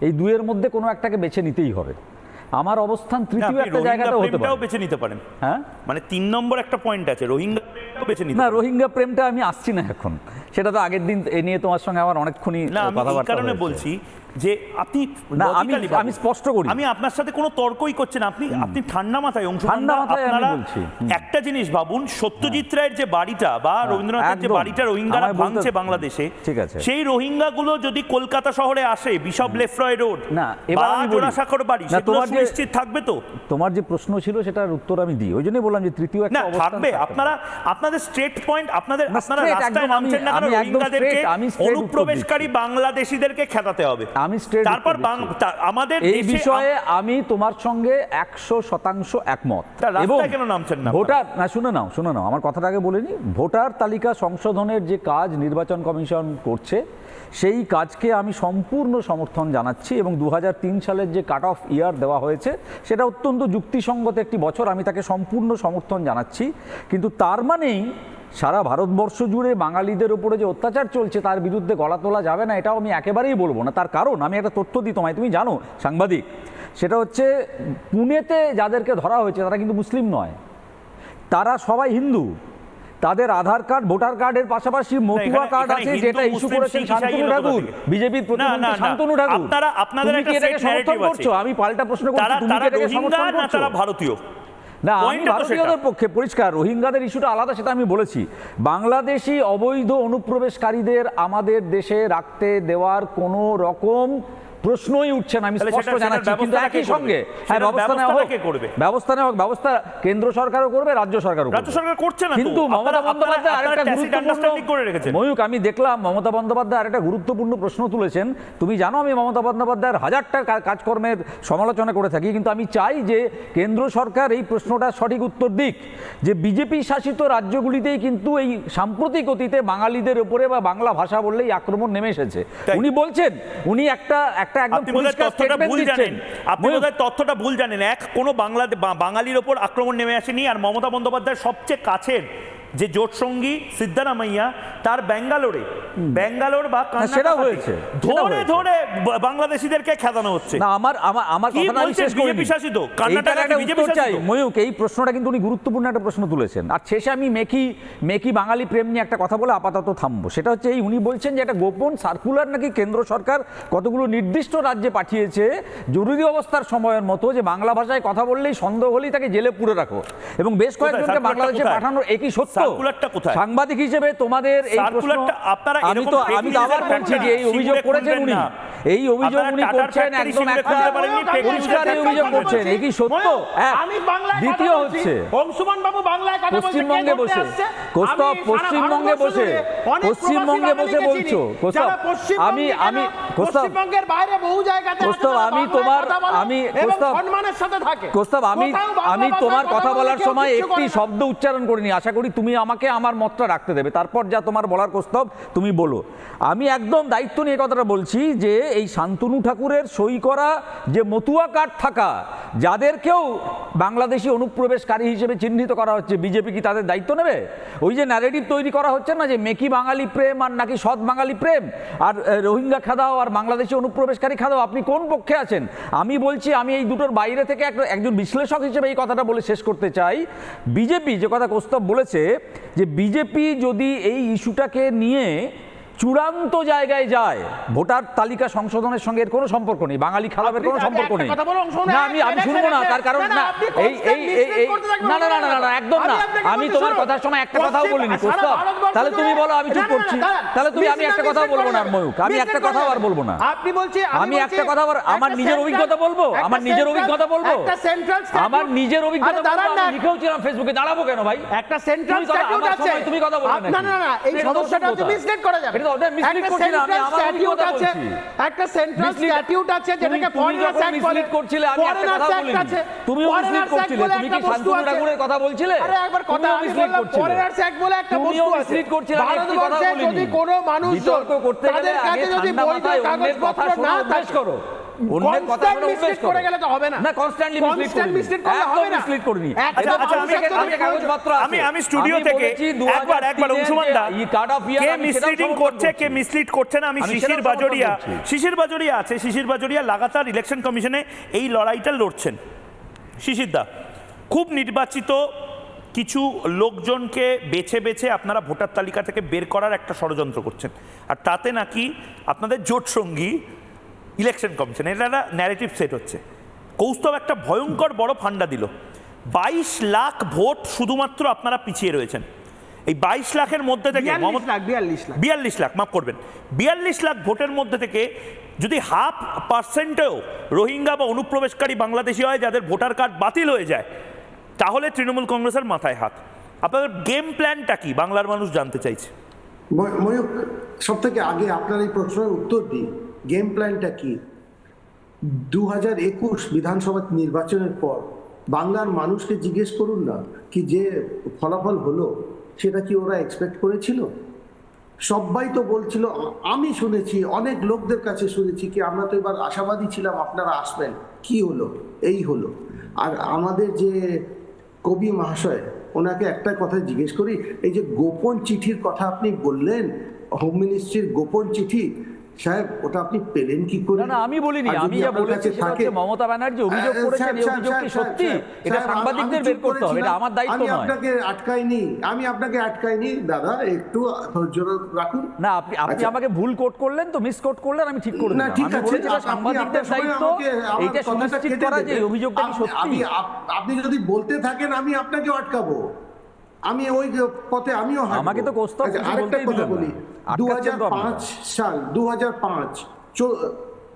এই দুয়ের মধ্যে কোনো একটাকে বেছে নিতেই হবে। আমার অবস্থান তৃতীয় একটা জায়গাটা হতে পারে,
বেছে নিতে পারেন।
হ্যাঁ,
মানে 3 নম্বর একটা পয়েন্ট আছে, রোহিঙ্গা বেছে নিতে।
না, রোহিঙ্গা প্রেমটা আমি আসছি না এখন, সেটা তো আগের দিন এ নিয়ে তোমার সঙ্গে আমার অনেকক্ষণ কথাবার্তা
কারণে বলছি যে আপনি
আমি স্পষ্ট করি,
আমি আপনার সাথে কোনো তর্কই করছি না। আপনি ঠান্ডা মাথায়
আপনারা
একটা জিনিস ভাবুন, সত্যজিৎ রায়ের যে বাড়িটা বা রবীন্দ্রনাথের যে বাড়িটা রোহিঙ্গারা ভাঙছে বাংলাদেশে,
ঠিক আছে,
সেই রোহিঙ্গাগুলো যদি কলকাতা শহরে আসে, বিশপ লেফ্রয় রোড
না এবার
জোড়াসাঁকোর বাড়ি, সেগুলো সুনিশ্চিত থাকবে তো?
তোমার যে প্রশ্ন ছিল সেটার উত্তর আমি দিই, ওই জন্যই বললাম যে তৃতীয় একটা অবস্থান
থাকবে। আপনাদের স্ট্রেট পয়েন্ট, আপনারা রাস্তায় নামছেন না কারণ রোহিঙ্গাদেরকে অনুপ্রবেশকারী বাংলাদেশিদেরকে খেতাতে হবে।
আমি স্ট্রেট
তারপর আমাদের
এই বিষয়ে আমি তোমার সঙ্গে 100% একমত। এবং
কেন নামছেন না
ভোটার, না শুনে নাও আমার কথাটা আগে বলে নি। ভোটার তালিকা সংশোধনের যে কাজ নির্বাচন কমিশন করছে, সেই কাজকে আমি সম্পূর্ণ সমর্থন জানাচ্ছি এবং 2003 সালের যে কাট অফ ইয়ার দেওয়া হয়েছে সেটা অত্যন্ত যুক্তিসঙ্গত একটি বছর, আমি তাকে সম্পূর্ণ সমর্থন জানাচ্ছি। কিন্তু তার মানেই সারা ভারতবর্ষ জুড়ে বাঙালিদের উপরে যে অত্যাচার চলছে তার বিরুদ্ধে গলা তোলা যাবে না, এটাও আমি একেবারেই বলবো না। তার কারণ আমি একটা তথ্য দিই তোমায়, তুমি জানো সাংবাদিক, সেটা হচ্ছে পুনেতে যাদেরকে ধরা হয়েছে তারা কিন্তু মুসলিম নয়, তারা সবাই হিন্দু। তাদের আধার কার্ড, ভোটার কার্ডের পাশাপাশি মতুয়া কার্ড আছে, যেটা ইস্যু করেছেন শান্তনু ঠাকুর, বিজেপির প্রতিনিধি শান্তনু ঠাকুর।
আপনাদের
এটাকে সমর্থন করছো? আমি পাল্টা প্রশ্ন করছি, তুমি কি এটাকে সমর্থন করছো?
তারা ভারতীয়
না, আমি
পয়েন্টটা তো সেটা।
ভারতীয়দের পক্ষে পরিষ্কার, রোহিঙ্গাদের ইস্যুটা আলাদা, সেটা আমি বলেছি। বাংলাদেশি অবৈধ অনুপ্রবেশকারীদের আমাদের দেশে রাখতে দেওয়ার কোনো রকম প্রশ্নই উঠছে না, আমি
তাহলে
স্পষ্ট
সেটার
জানাচ্ছি। কিন্তু
ব্যবস্থাটা
একই
কে
সঙ্গে
করবে?
হ্যাঁ,
সেটার
ব্যবস্থা নেওয়া
ব্যবস্থাটা
হোক,
কে করবে?
ব্যবস্থা নেওয়া হোক, ব্যবস্থা কেন্দ্র সরকারও করবে, রাজ্য সরকারও করবে।
রাজ্য সরকার করছে না তো।
কিন্তু মমতা
আপনারা-
বন্দ্যোপাধ্যায়
আপনারা
আরেকটা
tacit understanding করে রেখেছেন।
গুরুত্বপূর্ণ, ময়ূক, আমি দেখলাম মমতা বন্দ্যোপাধ্যায় আরেকটা গুরুত্বপূর্ণ প্রশ্ন তুলেছেন। তুমি জানো আমি মমতা বন্দ্যোপাধ্যায়ের হাজারটা কাজকর্মের সমালোচনা করে থাকি, কিন্তু আমি চাই যে কেন্দ্র সরকার এই প্রশ্নটার সঠিক উত্তর দিক, যে বিজেপি শাসিত রাজ্যগুলিতেই কিন্তু এই সাম্প্রতিক অতীতে বাঙালিদের উপরে বা বাংলা ভাষা বললেই আক্রমণ নেমে এসেছে।
তাই।
উনি বলছেন, উনি একটা একদম
আপনি বোধহয়
পরিষ্কার
তথ্যটা
statement
ভুল
দিচ্ছেন।
জানেন, আপনি বোধহয় তথ্যটা ভুল জানেন। কোনো বাঙালির ওপর আক্রমণ নেমে আসেনি। আর মমতা বন্দ্যোপাধ্যায়ের সবচেয়ে কাছের যে জোট সঙ্গী সিদ্ধারামাইয়া, তার ব্যাঙ্গালোর বা
সেটা
কর্ণাটক
হয়েছে,
ধরে ধরে বাংলাদেশিদেরকে খেদানো হচ্ছে।
না, আমার
কি
কথাটা আমি
বলছেন?
শেষ করিনি।
বিজেপি শাসিত কর্ণাটক
এইটার একটা
বিজেপি
উত্তর চাই,
শাসিত।
ময়ূক, এই প্রশ্নটা কিন্তু উনি গুরুত্বপূর্ণ একটা প্রশ্ন তুলেছেন। আর শেষে আমি মেকি বাঙালি প্রেম নিয়ে একটা কথা বলে আপাতত থামবো। সেটা হচ্ছে এই, উনি বলছেন যে একটা গোপন সার্কুলার নাকি কেন্দ্র সরকার কতগুলো নির্দিষ্ট রাজ্যে পাঠিয়েছে জরুরি অবস্থার সময়ের মতো, যে বাংলা ভাষায় কথা বললেই সন্দেহ হলেই তাকে জেলে পুরে রাখো, এবং বেশ কয়েকজনকে
সার্কুলারটা
বাংলাদেশে
কোথায়?
পাঠানোর একই সত্য।
সার্কুলারটা কোথায়?
সাংবাদিক হিসেবে তোমাদের এই প্রশ্ন,
সার্কুলারটা আপনারা
আমি
এরকম
তো
fake
আমি
news
তো আবার
এর
বলছি যে এই
ফ্যাক্টরি
অভিযোগ
সিঙ্গুরে
করেছেন
খুলবেন
উনি,
না।
এই অভিযোগ
আপনারা
উনি
টাটার
করছেন
ফ্যাক্টরি
একদম
সিঙ্গুরে
একটা
খুলতে পারেননি, fake news এর
পরিষ্কার এই অভিযোগ
ফ্যাক্টরি
করছেন, একই সত্য। এক,
আমি বাংলায়
দ্বিতীয়
কথা বলছি,
হচ্ছে
অংশুমান বাবু বাংলায় কথা বলছে,
পশ্চিমবঙ্গে
কে করতে
বসে,
আসছে?
কোস্তাব,
আমি সারা
পশ্চিমবঙ্গে
ভারতবর্ষ
বসে,
জুড়ে অনেক
পশ্চিমবঙ্গে
প্রবাসী
বসে
বাঙালিকে
বলছো,
চিনি,
কোস্তাব,
যারা পশ্চিমবঙ্গে
আমি
কেন,
কোস্তাব,
পশ্চিমবঙ্গের বাইরে বহু জায়গাতে আছে,
কোস্তাব,
যারা
আমি
বাংলায়
তোমার-
কথা বলে
আমি-
এবং
কোস্তাব,
সম্মানের সাথে থাকে।
কোস্তাব, আমি
কোথাও বাংলা
তোমার
ভাষায়
কথা
বলে
বলার
কেউ
সময়
কিচ্ছু
একটি
করে না।
শব্দ উচ্চারণ করিনি। আশা করি তুমি আমাকে আমার মতটা রাখতে দেবে, তারপর যা তোমার বলার কোস্তাব তুমি বলো। আমি একদম দায়িত্ব নিয়ে কথাটা বলছি যে এই শান্তনু ঠাকুরের সই করা যে মতুয়া কার্ড থাকা যাদেরকেও বাংলাদেশি অনুপ্রবেশকারী হিসেবে চিহ্নিত করা হচ্ছে, বিজেপি কি তাদের দায়িত্ব নেবে? ওই যে ন্যারেটিভ তৈরি করা হচ্ছে না যে মেকি বাঙালি প্রেম আর নাকি সৎ বাঙালি প্রেম, আর রোহিঙ্গা খাদাও আর বাংলাদেশি অনুপ্রবেশকারী খাদাও, আপনি কোন পক্ষে আছেন? আমি বলছি, আমি এই দুটোর বাইরে থেকে একজন বিশ্লেষক হিসেবে এই কথাটা বলে শেষ করতে চাই। বিজেপি যে কথা কোস্তাব বলেছে, যে বিজেপি যদি এই ইস্যুটাকে নিয়ে চূড়ান্ত জায়গায় যায়, ভোটার তালিকা সংশোধনের সঙ্গে এর কোনো সম্পর্ক নেই, বাঙালি খারাপের কোনো সম্পর্ক নেই। না, আমি শুনবো না, তার কারণ না, না না না না না একদম না। আমি তোমার কথার সময় একটা কথাও বলিনি কোস্তাব, তাহলে তুমি বলো আমি চুপ করছি, তাহলে তুমি, আমি একটা কথাও বলবো না ময়ূক, আমি একটা কথাও আর বলবো না।
আপনি বলছি,
আমি একটা কথা আমার নিজের অভিজ্ঞতা বলবো, আমার নিজের অভিজ্ঞতা বলবো, আমার নিজের অভিজ্ঞতা বলবো। আমি লিখেও ছিলাম ফেসবুকে, দাঁড়াবো কেন ভাই?
একটা সেন্ট্রাল স্ট্যাটিউট আছে,
তুমি কথা বলবে
না না না, এই সমস্যাটা হচ্ছে মিসলিড করা যাবে।
একটা সেন্ট্রাল
স্ট্যাটিউট আছে, একটা সেন্ট্রাল স্ট্যাটিউট আছে যেটাকে ফরেনার্স অ্যাক্ট বলে।
করছিলে আমি একটা কথা বলিনি, তুমিও মিসলিড করছিলে। তুমি কি শান্তনু ঠাকুরের কথা বলছিলে?
আরে একবার কথা আমি বললাম, ফরেনার্স অ্যাক্ট বলে একটা বস্তু আছে।
মিসলিড করছিলে, আমি একটি কথা
ভারতবর্ষে
বলিনি।
যদি কোনো মানুষ
বিতর্ক করতে গেলে
তাদের কাছে
আগে
যদি
ঠান্ডা
বৈধ
মাথায় অন্যের কথা
কাগজপত্র
শোনা
না
অভ্যাস
থাকে,
করো, অন্যের কথা শোনা অভ্যাস করো।
করে গেলে তো হবে না।
না, কনস্ট্যান্টলি মিসলিড করলে
একদম
হবে না,
মিসলিড
করিনি।
আচ্ছা,
আচ্ছা,
আমি কাগজপত্র আছে,
আমি স্টুডিও থেকে একবার অংশুমান দা কে মিসলিডিং করছে কে মিসলিড করছে না, আমি শিশির বাজোরিয়া আছে, শিশির বাজোরিয়া লাগাতার ইলেকশন কমিশনে এই লড়াইটা লড়ছেন। শিশির দা, খুব নির্বাচিত কিছু লোকজনকে বেছে বেছে আপনারা ভোটার তালিকা থেকে বের করার একটা ষড়যন্ত্র করছেন, আর তাতে নাকি আপনাদের জোট সঙ্গী ইলেকশন কমিশন, এটা একটা ন্যারেটিভ সেট হচ্ছে। কৌস্তব একটা ভয়ঙ্কর বড় ফান্ডা দিল, 22 লাখ ভোট শুধুমাত্র আপনারা পিছিয়ে রয়েছেন। এই 22 লাখের মধ্যে থেকে 42 লাখ, মাফ করবেন, 42 লাখ ভোটের মধ্যে থেকে যদি 0.5%ও রোহিঙ্গা বা অনুপ্রবেশকারী বাংলাদেশি হয় যাদের ভোটার কার্ড বাতিল হয়ে যায়, তাহলে তৃণমূল কংগ্রেসের মাথায় হাত। আপনাদের গেম প্ল্যানটা কি বাংলার মানুষ জানতে চাইছে।
ময়ূক, সব থেকে আগে আপনার এই প্রশ্নের উত্তর দিই, গেম প্ল্যানটা কি? 2021 বিধানসভা নির্বাচনের পর বাংলার মানুষকে জিজ্ঞেস করুন না, কি যে ফলাফল হলো সেটা কি ওরা এক্সপেক্ট করেছিল? সবাই তো বলছিল, আমি শুনেছি, অনেক লোকদের কাছে শুনেছি কি আমরা তো এবার আশাবাদী ছিলাম আপনারা আসবেন, কি হলো? এই হলো। আর আমাদের যে কবি মহাশয়, ওনাকে একটা কথা জিজ্ঞেস করি, এই যে গোপন চিঠির কথা আপনি বললেন, হোম মিনিস্ট্রির গোপন চিঠি, সাহেব ওটা আপনি পেলেন কি করে?
না না আমি বলিনি,
আর
আমি
যদি
যা
আপনার
বলেছি
কাছে
সেটা হচ্ছে
থাকে-
মমতা ব্যানার্জি অভিযোগ করেছেন, এই
স্যার,
অভিযোগ কি
স্যার,
সত্যি?
স্যার,
এটা
স্যার,
সাংবাদিকদের
আমি
বের
চুপ
করতে হবে, এটা
করেছিলাম।
আমার দায়িত্ব
আমি
নয়।
আপনাকে আটকাইনি দাদা, একটু ধৈর্য রাখুন।
না আপনি
আচ্ছা।
আমাকে ভুল কোট করলেন, তো মিস কোট করলেন, আমি ঠিক করে
না
দিলাম।
ঠিক
আমি
আছে,
বলেছি এটা
আপনি
সাংবাদিকদের
আপনার সময়
দায়িত্ব
আমার
এইটা
কথাটা
সুনিশ্চিত
কেটে
করা যে
দেবেন।
এই অভিযোগটা কি সত্যি।
আপনি যদি বলতে থাকেন আমি আপনাকে আটকাবো, আমি ওই পথে আমিও হাঁটবো।
আমাকে তো কোস্তাব
আচ্ছা,
কিছু
আরেকটা
বলতেই
কথা
দিলেন না।
বলি,
আটকাচ্ছেন তো আপনারা।
2005 সাল 2005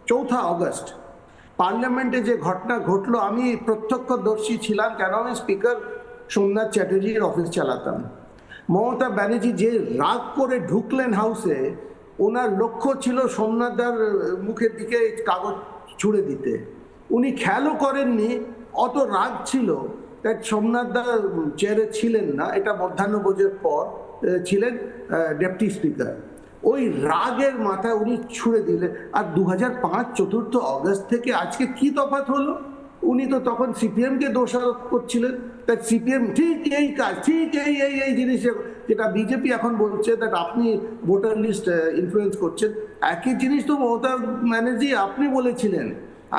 4 আগস্ট পার্লামেন্টে যে ঘটনা ঘটলো, আমি প্রত্যক্ষদর্শী ছিলাম, কেন আমি স্পিকার সোমনাথ চ্যাটার্জির অফিস চালাতাম। মমতা ব্যানার্জি যে রাগ করে ঢুকলেন হাউসে, ওনার লক্ষ্য ছিল সোমনাথদার মুখের দিকে কাগজ ছুঁড়ে দিতে। উনি খেয়ালও করেননি, অত রাগ ছিল। তাই সোমনাথদা চেয়ারে ছিলেন না, এটা মধ্যাহ্নভোজের পর ছিলেন ডেপুটি স্পিকার। ওই রাগের মাথায় উনি ছুঁড়ে দিলেন। আর 2005 4 আগস্ট থেকে আজকে কি তফাৎ হলো? উনি তো তখন সিপিএমকে দোষারোপ করছিলেন। তাই সিপিএম ঠিক এই কাজ, ঠিক এই জিনিস যেটা বিজেপি এখন বলছে দ্যাট আপনি ভোটার লিস্ট ইনফ্লুয়েন্স করছেন, একই জিনিস তো মমতা ব্যানার্জি আপনি বলেছিলেন।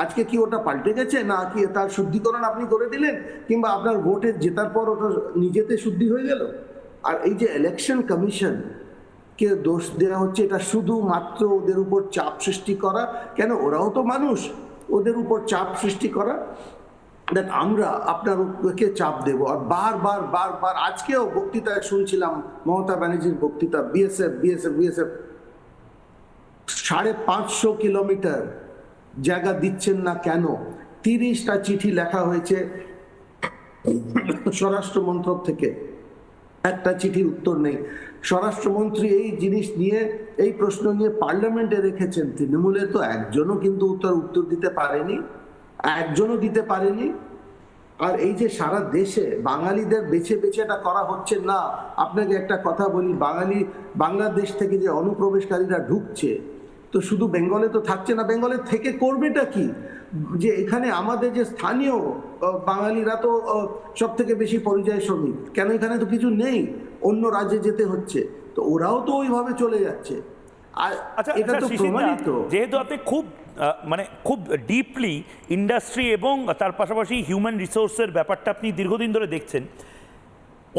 আজকে কি ওটা পাল্টে গেছে, না কি তার শুদ্ধিকরণ আপনি করে দিলেন, কিংবা আপনার ভোটে জেতার পর ওটা নিজেতে শুদ্ধি হয়ে গেল? আর এই যে ইলেকশন কমিশন কে দোষ দেওয়া হচ্ছে, এটা শুধুমাত্র ওদের উপর চাপ সৃষ্টি করা। কেন, ওরাও তো মানুষ, ওদের উপর চাপ সৃষ্টি করা, দেখ আমরা আপনারকে চাপ দেব। আর বারবার আজকেও বক্তৃতায় শুনছিলাম মমতা ব্যানার্জির বক্তৃতা, বিএসএফ 550 কিলোমিটার জায়গা দিচ্ছেন না কেন? 30টা চিঠি লেখা হয়েছে স্বরাষ্ট্র মন্ত্রক থেকে, একটা চিঠির উত্তর নেই। স্বরাষ্ট্রমন্ত্রী এই জিনিস নিয়ে, এই প্রশ্ন নিয়ে পার্লামেন্টে রেখেছেন, তৃণমূলের তো একজনও কিন্তু উত্তর দিতে পারেনি। আর এই যে সারা দেশে বাঙালিদের বেছে এটা করা হচ্ছে না। আপনাকে একটা কথা বলি, বাংলাদেশ থেকে যে অনুপ্রবেশকারীরা ঢুকছে, তো শুধু বেঙ্গলে তো থাকছে না, বেঙ্গলে থেকে করবেটা কি? যে এখানে আমাদের যে স্থানীয় বাঙালিরা তো সব থেকে বেশি পরিযায়ী শ্রমিক, কেন এখানে তো কিছু নেই, অন্য রাজ্যে যেতে হচ্ছে, তো ওরাও তো ওইভাবে চলে যাচ্ছে। আর
আচ্ছা,
এটা তো প্রমাণিত।
যেহেতু আপনি খুব ডিপলি ইন্ডাস্ট্রি এবং তার পাশাপাশি হিউম্যান রিসোর্সের ব্যাপারটা আপনি দীর্ঘদিন ধরে দেখছেন,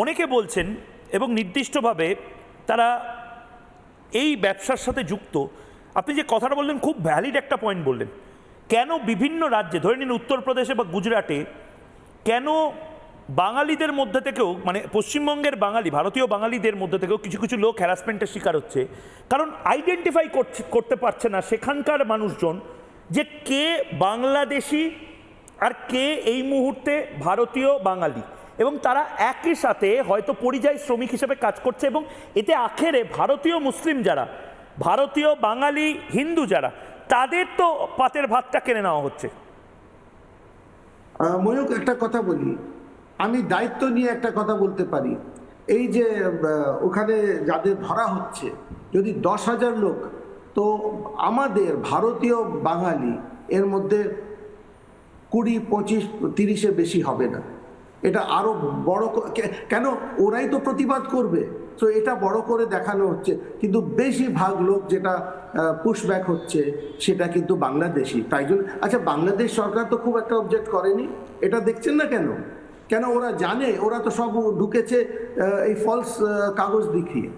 অনেকে বলছেন এবং নির্দিষ্টভাবে তারা এই ব্যবসার সাথে যুক্ত। আপনি যে কথাটা বললেন খুব ভ্যালিড একটা পয়েন্ট বললেন। কেন বিভিন্ন রাজ্যে, ধরে নিন উত্তরপ্রদেশে বা গুজরাটে, কেন বাঙালিদের মধ্যে থেকেও, মানে পশ্চিমবঙ্গের বাঙালি, ভারতীয় বাঙালিদের মধ্যে থেকেও কিছু কিছু লোক হ্যারাসমেন্টের শিকার হচ্ছে? কারণ আইডেন্টিফাই করতে পারছে না সেখানকার মানুষজন যে কে বাংলাদেশি আর কে এই মুহূর্তে ভারতীয় বাঙালি, এবং তারা একই সাথে হয়তো পরিযায়ী শ্রমিক হিসেবে কাজ করছে, এবং এতে আখেরে ভারতীয় মুসলিম যারা, ভারতীয় বাঙালি হিন্দু যারা, তাদের তো পাতের ভাতটা কেড়ে নেওয়া হচ্ছে।
ময়ূক, একটা কথা বলি, আমি দায়িত্ব নিয়ে একটা কথা বলতে পারি। এই যে ওখানে যাদের ধরা হচ্ছে, যদি 10,000 লোক, তো আমাদের ভারতীয় বাঙালি এর মধ্যে 20, 25, 30 বেশি হবে না। এটা আরো বড় কেন, ওরাই তো প্রতিবাদ করবে, তো এটা বড় করে দেখানো হচ্ছে। কিন্তু বেশিরভাগ লোক যেটা পুশব্যাক হচ্ছে সেটা কিন্তু বাংলাদেশি। তাই জন্য আচ্ছা, বাংলাদেশ সরকার তো খুব একটা অবজেক্ট করেনি, এটা দেখছেন না কেন? ওরা জানে, ওরা তো সব ঢুকেছে এই ফলস কাগজ দেখিয়ে।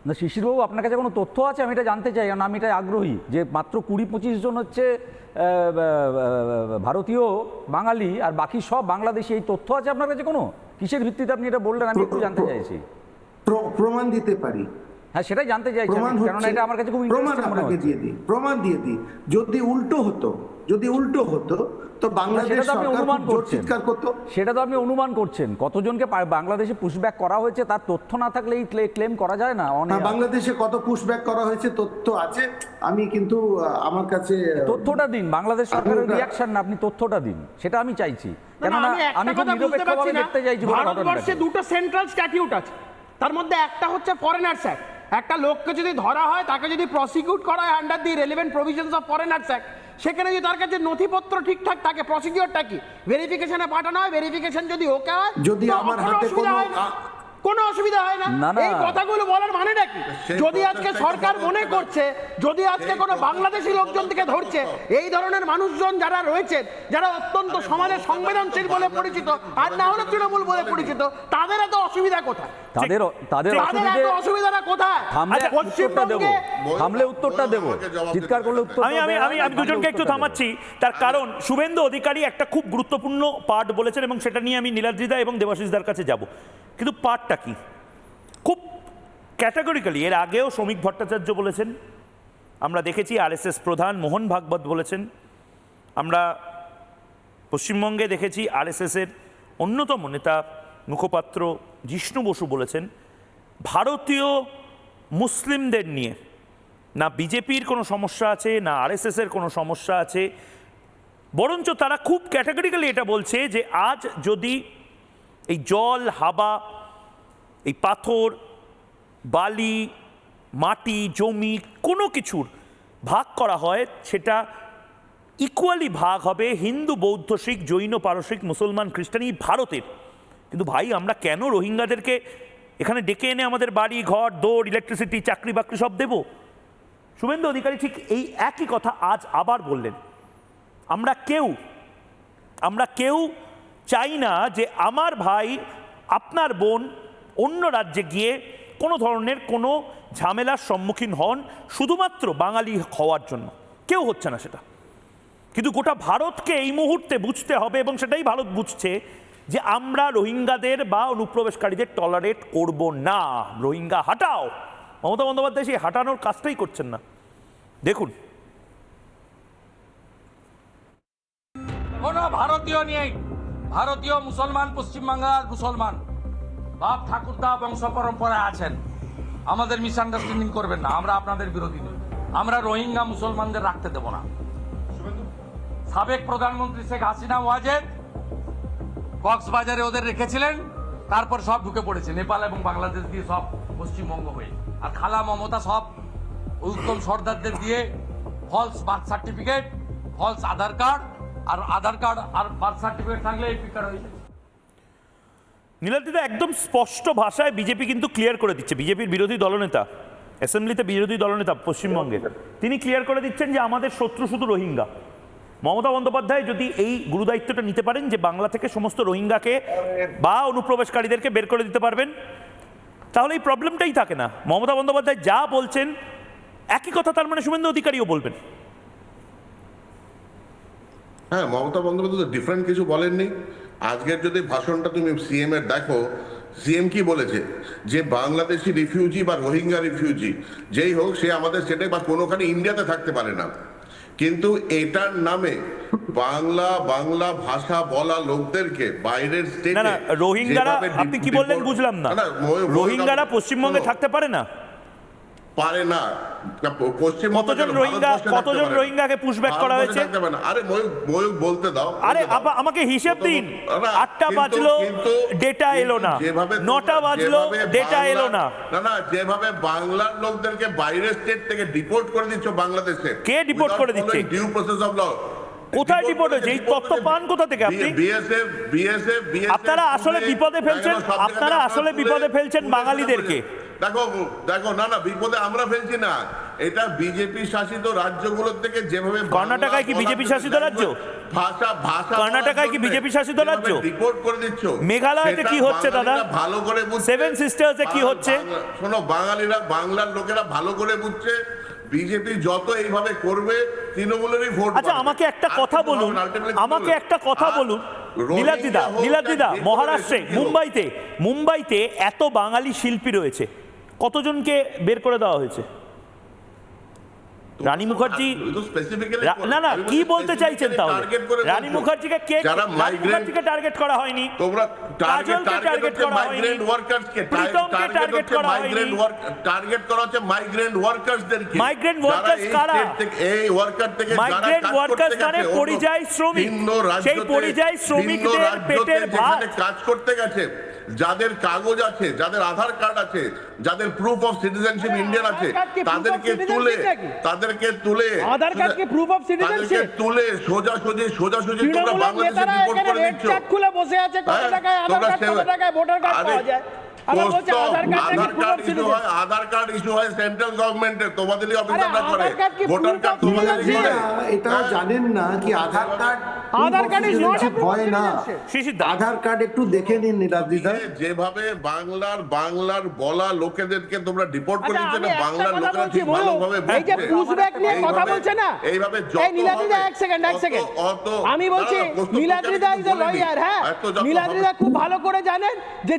না শিশিরবাবু, আপনার কাছে কোনো তথ্য আছে? আমি এটা জানতে চাই, কারণ আমি এটা আগ্রহী যে মাত্র 20-25 জন হচ্ছে ভারতীয় বাঙালি আর বাকি সব বাংলাদেশি, এই তথ্য আছে আপনার কাছে কোনো? কিসের ভিত্তিতে আপনি এটা বললেন, আমি একটু জানতে চাইছি।
প্রমাণ দিতে পারি।
হ্যাঁ, সেটাই জানতে চাইছি, কারণ এটা আমার কাছে খুব
প্রমাণ আপনাকে দিয়ে দিই। যদি উল্টো হতো তো বাংলাদেশ সরকার চিৎকার করতো।
সেটা তো আপনি অনুমান করছেন। কতজনকে বাংলাদেশে পুশব্যাক করা হয়েছে তার তথ্য না থাকলে এই ক্লেম করা যায় না।
বাংলাদেশে কত পুশব্যাক করা হয়েছে তথ্য আছে, আমি কিন্তু আমার কাছে
তথ্যটা দিন। বাংলাদেশ সরকারের রিঅ্যাকশন না, আপনি তথ্যটা দিন, সেটা আমি চাইছি। কেননা আমি খুব নিরপেক্ষভাবে দেখতে চাইছি।
ভারতবর্ষে দুটো সেন্ট্রাল স্ট্যাটিউট আছে, তার মধ্যে একটা হচ্ছে ফরেনার্স অ্যাক্ট। একটা লোককে যদি ধরা হয়, তাকে যদি প্রসিকিউট করা হয় under the relevant provisions of foreigners act, সেখানে যদি তার কাছে নথিপত্র ঠিকঠাক থাকে, প্রসিকিউরটা কি ভেরিফিকেশনে পাঠানো হয়, ভেরিফিকেশন যদি ওকে হয়,
যদি আমার হাতে কোনো
কোনো অসুবিধা হয় না।
না, না।
এই কথাগুলো বলার মানেটা কি? যদি আজকে সরকার মনে করছে, যদি আজকে কোনো বাংলাদেশি লোকজন থেকে ধরছে, এই ধরনের মানুষজন যারা রয়েছেন, যারা অত্যন্ত সমাজের সংবেদনশীল বলে পরিচিত, আর না হলে তৃণমূল বলে পরিচিত, তাদের এত অসুবিধা কোথায়?
তাদের
তাদের
অসুবিধে
এত অসুবিধাটা কোথায়?
থামলে
আচ্ছা,
উত্তরটা দেবো, থামলে উত্তরটা দেবো, চিৎকার করলে উত্তর
আমি দুজনকে একটু থামাচ্ছি, তার কারণ শুভেন্দু অধিকারী একটা খুব গুরুত্বপূর্ণ পার্ট বলেছেন এবং সেটা নিয়ে আমি নীলাদ্রিদা এবং দেবাশিসদার কাছে যাব। কিন্তু পার্টটা কি খুব ক্যাটাগরিক্যালি এর আগেও শ্রমিক ভট্টাচার্য বলেছেন, আমরা দেখেছি আরএসএস প্রধান মোহন ভাগবত বলেছেন, আমরা পশ্চিমবঙ্গে দেখেছি আরএসএসের অন্যতম নেতা মুখপাত্র জিষ্ণু বসু বলেছেন, ভারতীয় মুসলিমদের নিয়ে না বিজেপির কোনো সমস্যা আছে না আরএসএসের কোনো সমস্যা আছে, বরঞ্চ তারা খুব ক্যাটাগরিক্যালি এটা বলছে যে আজ যদি এই জল, হাওয়া, এই পাথর, বালি, মাটি, জমি কোনো কিছুর ভাগ করা হয়, সেটা ইকুয়ালি ভাগ হবে হিন্দু, বৌদ্ধ, শিখ, জৈন, পারসিক, মুসলমান, খ্রিস্টান, এই ভারতের। কিন্তু ভাই আমরা কেন রোহিঙ্গাদেরকে এখানে ডেকে এনে আমাদের বাড়ি, ঘর, দৌড়, ইলেকট্রিসিটি, চাকরি বাকরি সব দেব? শুভেন্দু অধিকারী ঠিক এই একই কথা আজ আবার বললেন। আমরা কেউ চাই না যে আমার ভাই, আপনার বোন অন্য রাজ্যে গিয়ে কোনো ধরনের কোনো ঝামেলার সম্মুখীন হন শুধুমাত্র বাঙালি হওয়ার জন্য। কেউ হচ্ছে না সেটা, কিন্তু গোটা ভারতকে এই মুহূর্তে বুঝতে হবে, এবং সেটাই ভারত বুঝছে, যে আমরা রোহিঙ্গাদের বা অনুপ্রবেশকারীদের টলারেট করব না। রোহিঙ্গা হাটাও। মমতা বন্দ্যোপাধ্যায় সেই হাঁটানোর কাজটাই করছেন না। দেখুন,
কোনো ভারতীয় নেই, ভারতীয় মুসলমান, পশ্চিমবাংলার মুসলমান, বাপ ঠাকুরদা বংশ পরম্পরায় আছেন। আমাদের মিসআন্ডারস্ট্যান্ডিং করবেন না, আমরা আপনাদের বিরোধী নই। আমরা রোহিঙ্গা মুসলমানদের রাখতে দেব না। সাবেক প্রধানমন্ত্রী শেখ হাসিনা ওয়াজেদ কক্সবাজারে ওদের রেখেছিলেন, তারপর সব ঢুকে পড়েছে নেপাল এবং বাংলাদেশ দিয়ে, সব পশ্চিমবঙ্গ হয়ে। আর খালা মমতা সব উত্তম সর্দারদের দিয়ে ফলস বার্থ সার্টিফিকেট, ফলস আধার কার্ড, আর আধার কার্ড আর বার্থ সার্টিফিকেট থাকলে এই পিকার হয়ে যায়।
নীলাদ্রিদা একদম স্পষ্ট ভাষায় বিজেপি কিন্তু ক্লিয়ার করে দিচ্ছে, বিজেপির বিরোধী দলনেতা, অ্যাসেম্বলিতে বিরোধী দলনেতা পশ্চিমবঙ্গে, তিনি ক্লিয়ার করে দিচ্ছেন যে আমাদের শত্রু শুধু রোহিঙ্গা। মমতা বন্দ্যোপাধ্যায় যদি এই গুরুদায়িত্বটা নিতে পারেন যে বাংলা থেকে সমস্ত রোহিঙ্গাকে বা অনুপ্রবেশকারীদেরকে বের করে দিতে পারবেন, তাহলে এই প্রবলেমটাই থাকে না। মমতা বন্দ্যোপাধ্যায় যা বলছেন একই কথা তার মানে শুভেন্দু অধিকারীও বলবেন।
হ্যাঁ, মমতা বন্দ্যোপাধ্যায় ডিফারেন্ট কিছু বলেননি। আজকের যদি ভাষণটা তুমি সিএম এর দেখো, সিএম কি বলেছে, যে বাংলাদেশি রিফিউজি বা রোহিঙ্গা রিফিউজি যেই হোক, সে আমাদের স্টেটে বা কোনোখানে ইন্ডিয়াতে থাকতে পারে না, কিন্তু এটার নামে বাংলা ভাষা বলা লোকদেরকে বাইরের স্টেটে,
না রোহিঙ্গারা, আপনি কি বললেন বুঝলাম না। রোহিঙ্গারা পশ্চিমবঙ্গে থাকতে পারে না?
পারে না।
কতজন রোহিঙ্গাকে পুশব্যাক করা হয়েছে?
আরে ময়ূক বলতে দাও।
আরে আমাকে হিসেব দিন। 8টা বাজলো, ডেটা এলো না। 9টা বাজলো, ডেটা এলো না।
না, যেভাবে বাংলার লোকদেরকে বাইরের স্টেট থেকে ডিপোর্ট করে দিচ্ছ বাংলাদেশে।
কে ডিপোর্ট করে দিচ্ছে?
Due process of law.
কোথায় ডিপোর্ট হয়েছে? এই তথ্য পান কোথা থেকে আপনি? আপনারা আসলে বিপদে ফেলছেন, আপনারা আসলে বিপদে ফেলছেন বাঙালিদেরকে।
দেখো না বিপদে আমরা ফেলছি না, এটা বিজেপি শাসিত রাজ্যগুলোর থেকে যেভাবে।
কর্ণাটকায় কি বিজেপি শাসিত রাজ্য? কর্ণাটকায় কি বিজেপি শাসিত রাজ্য?
রিপোর্ট করে দিচ্ছ।
মেঘালয়তে কি হচ্ছে দাদা?
ভালো করে বুঝছে।
সেভেন সিস্টার্সে কি হচ্ছে?
শোনো, বাঙালিরা, বাংলার লোকেরা ভালো করে বুঝছে, বিজেপি যত এইভাবে করবে তৃণমূলেরই ভোট।
আচ্ছা, আমাকে একটা কথা বলুন, নীলাদ্রিদা, মহারাষ্ট্রে মুম্বাইতে এত বাঙালি শিল্পী রয়েছে, কতজনকে বের করে দেওয়া হয়েছে? রানী মুখার্জি, না কি বলতে চাইছেন তাহলে? রানী মুখার্জিকে টার্গেট করা হয়নি, কাজলকে টার্গেট করা হয়নি, প্রীতমকে টার্গেট করা হয়নি।
টার্গেট করা হচ্ছে মাইগ্রেন্ট ওয়ার্কার্সদেরকে।
মাইগ্রেন্ট ওয়ার্কার্স কারা?
এই ওয়ার্কার থেকে
মাইগ্রেন্ট ওয়ার্কার্স মানে পরিযায়ী শ্রমিক। সেই পরিযায়ী শ্রমিকদের পেটের ভাত
কাজ করতে গেছে, যাদের কাগজ আছে, যাদের আধার কার্ড আছে, যাদের প্রুফ অফ সিটিজেনশিপ ইন্ডিয়ান আছে, তাদেরকে তুলে
আধার কার্ড কি প্রুফ অফ সিটিজেনশিপ?
তুলে সোজাসুজি তোমরা বাংলাদেশে রিপোর্ট করে দিচ্ছ।
চেক খুলে বসে আছে, কত টাকায় আধার কার্ড, কত টাকায় ভোটার কার্ড পাওয়া যায়। আবার বলছে
প্রশ্ন,
আধার কার্ড নাকি
Aadhaar
proof
card
of
issue
citizen।
হয়, আধার কার্ড ইস্যু হয় সেন্ট্রাল গভর্নমেন্টের, তোমাদেরই অফিসাররা
আরে
করে,
আধার কার্ড কি
ভোটার
proof
কার্ড
of
তোমাদেরই
citizenship?
করে।
এটাও জানেন না কি Aadhaar card
Aadhaar card is not
হয় না।
শিশির দা,
আধার কার্ড একটু দেখে নিন নীলাদ্রিদা।
যেভাবে বাংলার বলা লোকেদেরকে তোমরা ডিপোর্ট করে
আচ্ছা,
দিচ্ছ
আমি
না,
একটা
বাংলার
কথা
লোকেরা
বলছি,
ঠিক
বলুন,
ভালোভাবে
এই যে
বুঝছে।
পুশব্যাক নিয়ে কথা
এইভাবে-
বলছে না,
এইভাবে
এই নীলাদ্রিদা
হবে,
এক সেকেন্ড
অত-
আমি বলছি
দাঁড়াও, প্রশ্ন
নীলাদ্রিদা
করতে
ইজ এ
আমি বলিনি।
লয়ার, হ্যাঁ
এত যত
নীলাদ্রিদা
হবে।
খুব ভালো করে জানেন যে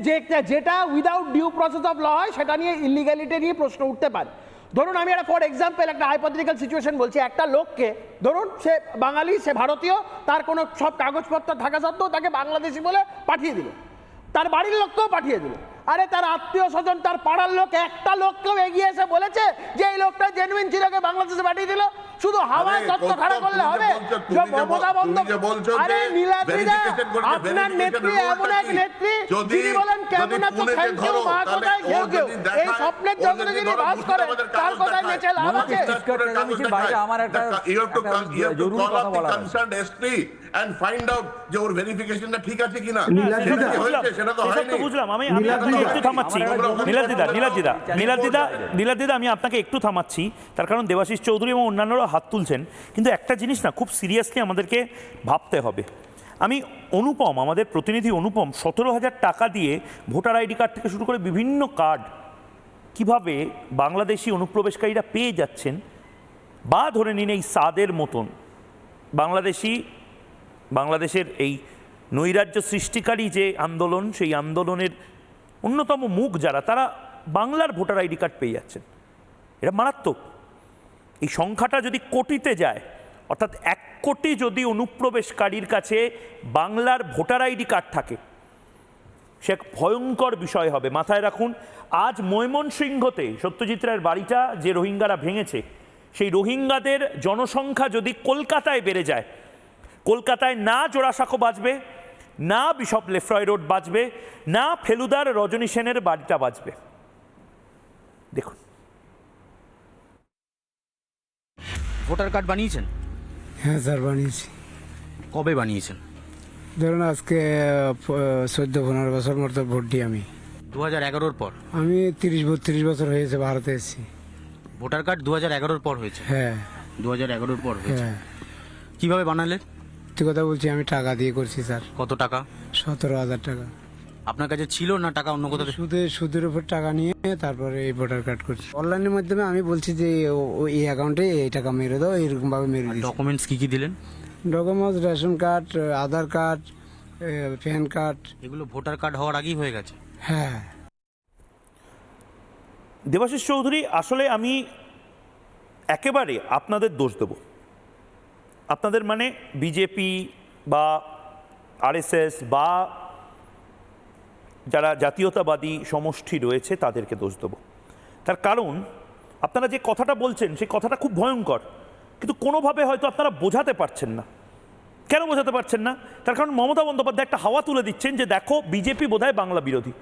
যেটা without due process of law হয় সেটা নিয়ে ইলিগ্যালিটি নিয়ে প্রশ্ন উঠতে পারে। ধরুন আমি একটা ফর এক্সাম্পল একটা হাইপোথেটিক্যাল সিচুয়েশন বলছি, একটা লোককে ধরুন সে বাঙালি, সে ভারতীয়, তার কোনো সব কাগজপত্র থাকা সত্ত্বেও তাকে বাংলাদেশি বলে পাঠিয়ে দিল, তার বাড়ির লোককেও পাঠিয়ে দিল। আরে তার আত্মীয় স্বজন, তার পাড়ার লোক একটা লোককেও এগিয়ে এসে বলেছে যে এই লোকটা জেনুইন ছিল, কে বাংলাদেশে পাঠিয়ে দিল? শুধু হাওয়ায়
আরে,
তত্ত্ব খাড়া করলে
তুমি যে
হবে?
বলছো,
যে
তুমি যে
মমতা
বল- তুমি যে
বন্দ্যোপাধ্যায়,
বলছো যে
আরে নীলাদ্রিদা,
verification করেছে,
আপনার
verification
নেত্রী
rule
এমন
টা
এক
কি?
নেত্রী
যদি-
যিনি বলেন কেমন
যদি
আছো,
পুনেতে
থ্যাংক ইউ,
ধরো,
মা
তাহলে
কোথায়,
ও
ঘেউ ঘেউ,
যদি
এই
দেখায়,
স্বপ্নের
ও
জগতে
যদি
যিনি
ধরো
বাস করেন
মুর্শিদাবাদের
তার
কাগজ
কথায়
দেখায়,
নেচে লাভ
মমতা
আছে?
শিক্ষকের কাগজ দেখায়। বাইরে আমার একটা
you have to
জরুরি
call
কথা
up the
বলার আছে।
concerned SP and find out যে ওর ভেরিফিকেশনটা ঠিক আছে কিনা।
নীলাদ্রিদা,
সেটা কি হয়েছে, সেটা তো
সেসব তো
হয়নি।
বুঝলাম। আমি
নীলাদ্রিদা,
আপনাকে একটু থামাচ্ছি,
নীলাদ্রিদা,
নীলাদ্রিদা, আমি আপনাকে একটু থামাচ্ছি, তার কারণ দেবাশিস চৌধুরী এবং অন্যান্যরা হাত তুলছেন, কিন্তু একটা জিনিস না খুব সিরিয়াসলি আমাদেরকে ভাবতে হবে। আমি অনুপম, আমাদের প্রতিনিধি অনুপম 17,000 টাকা দিয়ে ভোটার আইডি কার্ড থেকে শুরু করে বিভিন্ন কার্ড কিভাবে বাংলাদেশি অনুপ্রবেশকারীরা পেয়ে যাচ্ছেন, বা ধরে নিন এই সাদের মতন বাংলাদেশের এই নৈরাজ্য সৃষ্টিকারী যে আন্দোলন, সেই আন্দোলনের অন্যতম মুখ যারা, তারা বাংলার ভোটার আইডি কার্ড পেয়ে যাচ্ছেন। এটা মারাত্মক। এই সংখ্যাটা যদি কোটিতে যায়, অর্থাৎ 1 কোটি যদি অনুপ্রবেশকারীর কাছে বাংলার ভোটার আইডি কার্ড থাকে, সে এক ভয়ঙ্কর বিষয় হবে। মাথায় রাখুন, আজ ময়মনসিংহতে সত্যজিৎ রায়ের বাড়িটা যে রোহিঙ্গারা ভেঙেছে, সেই রোহিঙ্গাদের জনসংখ্যা যদি কলকাতায় বেড়ে যায়, কলকাতায় না জোড়াসাঁকো বাঁচবে, না বিশপ লেফ্রয় রোড বাঁচবে, না ফেলুদার রজনী সেনের বাড়িটা বাঁচবে। দেখুন,
ভোটার কার্ড বানিয়েছেন?
হ্যাঁ স্যার বানিয়েছি।
কবে বানিয়েছেন?
ধরুন আজকে 14-15 বছর মতো ভোট দিই আমি।
2011-র পর?
আমি 30-32 বছর হয়েছে ভারতে এসেছি।
ভোটার কার্ড 2011-র পর হয়েছে?
হ্যাঁ
2011-র পর হয়েছে।
হ্যাঁ,
কিভাবে বানালেন?
সত্যি কথা বলছি, আমি টাকা দিয়ে করছি স্যার।
কত টাকা?
17,000 টাকা।
আপনার কাছে ছিল না টাকা অন্য কোথাও?
সুদের উপর টাকা নিয়ে তারপরে এই ভোটার কার্ড করছি। অনলাইনের মাধ্যমে আমি বলছি যে এই অ্যাকাউন্টে এই টাকা মেরে দাও, এরকম ভাবে মেরে দিই।
ডকুমেন্টস কি কি দিলেন?
Documents ration card, Aadhaar card, pan card.
এগুলো ভোটার কার্ড হওয়ার আগেই হয়ে গেছে?
হ্যাঁ।
দেবাশিস চৌধুরী, আসলে আমি একেবারে আপনাদের দোষ দেব। আপনাদের মানে বিজেপি বা আরএসএস বা যারা জাতীয়তাবাদী সমষ্টি রয়েছে তাদেরকে দোষ দেব। তার কারণ আপনারা যে কথাটা বলছেন সেই কথাটা খুব ভয়ঙ্কর, কিন্তু কোনোভাবে হয়তো আপনারা বোঝাতে পারছেন না। কেন বোঝাতে পারছেন না? তার কারণ মমতা বন্দ্যোপাধ্যায় একটা হাওয়া তুলে দিচ্ছেন যে দেখো বিজেপি বোধহয় বাংলা বিরোধী,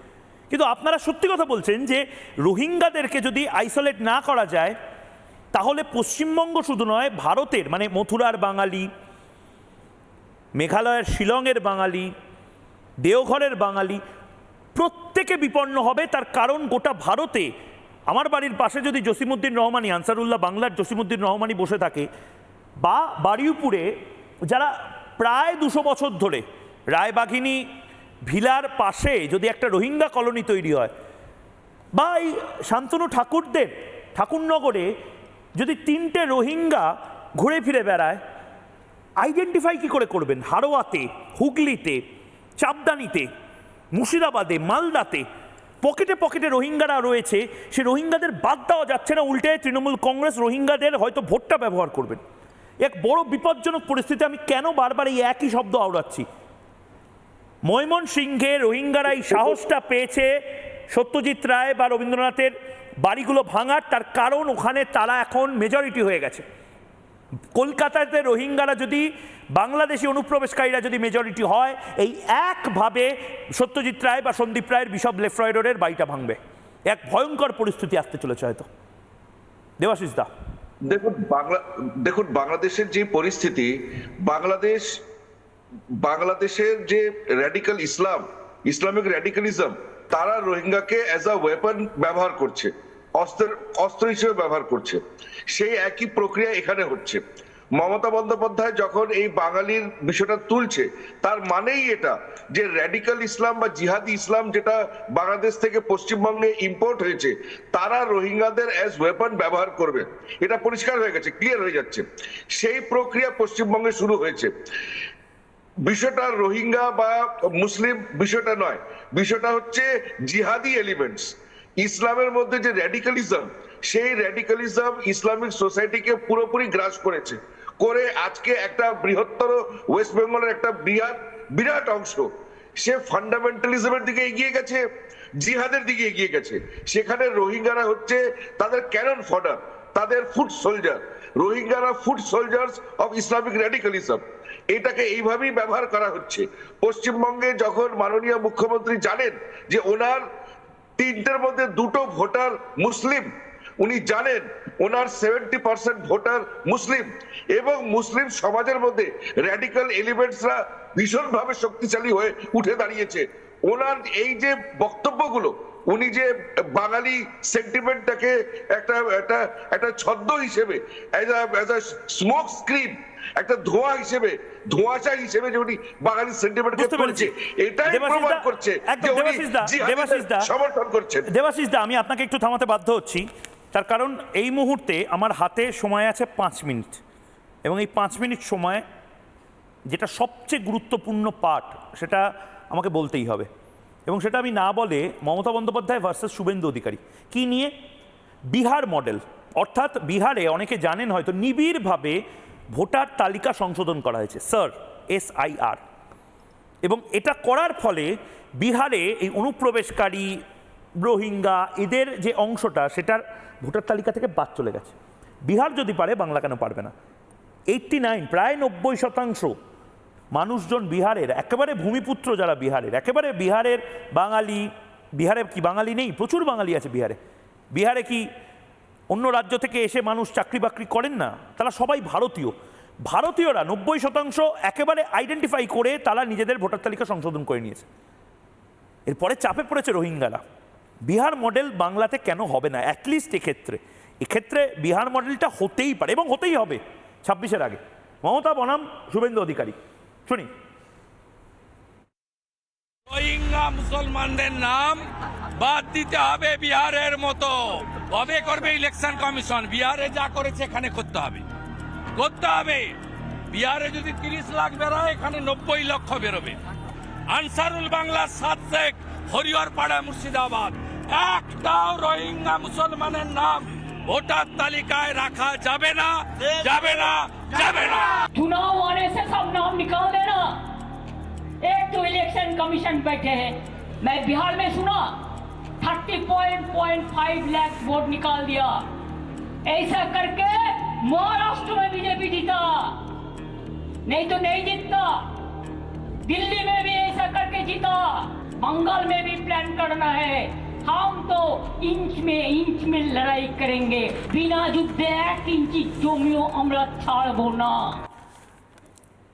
কিন্তু আপনারা সত্যি কথা বলছেন যে রোহিঙ্গাদেরকে যদি আইসোলেট না করা যায়, তাহলে পশ্চিমবঙ্গ শুধু নয়, ভারতের মানে মথুরার বাঙালি, মেঘালয়ের শিলংয়ের বাঙালি, দেওঘরের বাঙালি প্রত্যেকে বিপন্ন হবে। তার কারণ গোটা ভারতে আমার বাড়ির পাশে যদি জসিমউদ্দিন রহমানি, আনসারুল্লাহ বাংলার জসিমউদ্দিন রহমানি বসে থাকে, বা বারুইপুরে যারা প্রায় 200 বছর ধরে রায়বাঘিনী ভিলার পাশে যদি একটা রোহিঙ্গা কলোনি তৈরি হয়, বা এই শান্তনু ঠাকুরদের ঠাকুরনগরে যদি 3টে রোহিঙ্গা ঘুরে ফিরে বেড়ায়, আইডেন্টিফাই কি করে করবেন? হাড়োয়াতে, হুগলিতে, চাপদানিতে, মুর্শিদাবাদে, মালদাতে পকেটে পকেটে রোহিঙ্গারা রয়েছে। সে রোহিঙ্গাদের বাদ দেওয়া যাচ্ছে না, উল্টে তৃণমূল কংগ্রেস রোহিঙ্গাদের হয়তো ভোটটা ব্যবহার করবেন। এক বড় বিপজ্জনক পরিস্থিতি। আমি কেন বারবার এই একই শব্দ আওড়াচ্ছি? ময়মনসিংহে রোহিঙ্গারা এই সাহসটা পেয়েছে সত্যজিৎ রায় বা রবীন্দ্রনাথের বাড়িগুলো ভাঙার, তার কারণ ওখানে তারা এখন মেজরিটি হয়ে গেছে। কলকাতাতে রোহিঙ্গারা যদি, বাংলাদেশি অনুপ্রবেশকারীরা যদি মেজরিটি হয়, এই একভাবে সত্যজিৎ রায় বা সন্দীপ রায়ের বিশপ লেফ্রয় রোডের বাড়িটা ভাঙবে। এক ভয়ঙ্কর পরিস্থিতি আসতে চলেছে হয়তো। দেবাশিস দা,
দেখুন বাংলাদেশের যে পরিস্থিতি, বাংলাদেশের যে র্যাডিক্যাল ইসলাম ইসলামিক র্যাডিক্যালিজম, তারা রোহিঙ্গাকে অ্যাজ আ ওয়েপন ব্যবহার করছে, অস্ত্র হিসেবে ব্যবহার করছে। সেই একই প্রক্রিয়া এখানে হচ্ছে। মমতা বন্দ্যোপাধ্যায় যখন এই বাঙালির বিষয়টা তুলছে, তার মানেই এটা যে র্যাডিক্যাল ইসলাম বা জিহাদি ইসলাম যেটা বাংলাদেশ থেকে পশ্চিমবঙ্গে ইম্পোর্ট হয়েছে, তারা রোহিঙ্গাদের অ্যাজ ওয়েপন ব্যবহার করবে। এটা পরিষ্কার হয়ে গেছে, ক্লিয়ার হয়ে যাচ্ছে। সেই প্রক্রিয়া পশ্চিমবঙ্গে শুরু হয়েছে। বিষয়টা রোহিঙ্গা বা মুসলিম বিষয়টা নয়, বিষয়টা হচ্ছে জিহাদি এলিমেন্টস। ইসলামের মধ্যে যে র্যাডিক্যালিজম, সেই র্যাডিক্যালিজম ইসলামিক সোসাইটিকে পুরোপুরি গ্রাস করেছে, করে আজকে একটা বৃহত্তর ওয়েস্ট বেঙ্গলের একটা বিরাট অংশ সে ফান্ডামেন্টালিজমের দিকে এগিয়ে গেছে, জিহাদের দিকে এগিয়ে গেছে। সেখানে রোহিঙ্গারা হচ্ছে তাদের ক্যানন ফডার, তাদের ফুট সোলজার। রোহিঙ্গারা foot soldiers of Islamic radicalism. এটাকে এইভাবেই ব্যবহার করা হচ্ছে। পশ্চিমবঙ্গে যখন মাননীয় মুখ্যমন্ত্রী জানেন যে ওনার 3টের মধ্যে 2টো ভোটার মুসলিম, উনি জানেন ওনার 70% ভোটার মুসলিম, এবং মুসলিম সমাজের মধ্যে র্যাডিক্যাল এলিমেন্টসরা ভীষণভাবে শক্তিশালী হয়ে উঠে দাঁড়িয়েছে। ওনার এই যে বক্তব্যগুলো, উনি যে বাঙালি সেন্টিমেন্টটাকে একটা ছদ্ম হিসেবে, স্মোক স্ক্রিন, একটা ধোঁয়া হিসেবে, ধোঁয়াশা হিসেবে যে উনি বাঙালি সেন্টিমেন্টকে তুলছে, এটাই প্রমাণ করছে যে উনি জিহাদিদের সমর্থন করছেন।
দেবাশিস দা, আমি আপনাকে একটু থামাতে বাধ্য হচ্ছি, তার কারণ এই মুহূর্তে আমার হাতে সময় আছে 5 মিনিট, এবং এই 5 মিনিট সময় যেটা সবচেয়ে গুরুত্বপূর্ণ পার্ট সেটা আমাকে বলতেই হবে, এবং সেটা আমি না বলে মমতা বন্দ্যোপাধ্যায় ভার্সেস শুভেন্দু অধিকারী কি নিয়ে। বিহার মডেল, অর্থাৎ বিহারে অনেকে জানেন হয়তো নিবিড়ভাবে ভোটার তালিকা সংশোধন করা হয়েছে, স্যার, SIR, এবং এটা করার ফলে বিহারে এই অনুপ্রবেশকারী রোহিঙ্গা এদের যে অংশটা সেটার ভোটার তালিকা থেকে বাদ চলে গেছে। বিহার যদি পারে, বাংলা কেন পারবে না? 89, প্রায় 90% মানুষজন বিহারের, একেবারে ভূমিপুত্র যারা বিহারের, একেবারে বিহারের বাঙালি। বিহারে কি বাঙালি নেই? প্রচুর বাঙালি আছে বিহারে। বিহারে কি অন্য রাজ্য থেকে এসে মানুষ চাকরি বাকরি করেন না? তারা সবাই ভারতীয়। ভারতীয়রা 90% একেবারে আইডেন্টিফাই করে তারা নিজেদের ভোটার তালিকা সংশোধন করে নিয়েছে। এরপরে চাপে পড়েছে রোহিঙ্গারা। বিহার মডেল বাংলাতে কেন হবে না? অ্যাটলিস্ট এক্ষেত্রে বিহার মডেলটা হতেই পারে এবং হতেই হবে 26-এর আগে। মমতা বনাম শুভেন্দু অধিকারী, শুনি।
রোহিঙ্গা মুসলমানদের নাম বাদ দিতে হবে বিহারের মতো। কবে করবে ইলেকশন কমিশন? বিহারে যা করেছে এখানে করতে হবে। বিহারে যদি 30 লাখ বেরোয়, এখানে 90 লক্ষ বেরোবে। আনসারুল বাংলা, 7 শেখ, হরিহরপাড়া, মুর্শিদাবাদ, একটাও রোহিঙ্গা মুসলমানের নাম ভোটার তালিকায় রাখা যাবে না, যাবে না, যাবে না।
चुनाव आने से सब नाम निकाल देना। एक तो इलेक्शन कमीशन बैठे हैं, मैं बिहार में सुना 30.5 लाख वोट निकाल दिया। ऐसा करके महाराष्ट्र में बीजेपी जीता, नहीं तो नहीं जीतता। दिल्ली में भी ऐसा करके जीता, बंगाल में भी प्लान करना है। हम तो इंच में लड़ाई करेंगे, बिना युद्धे 1 इंची जमियो আমরা ছাড়বো না।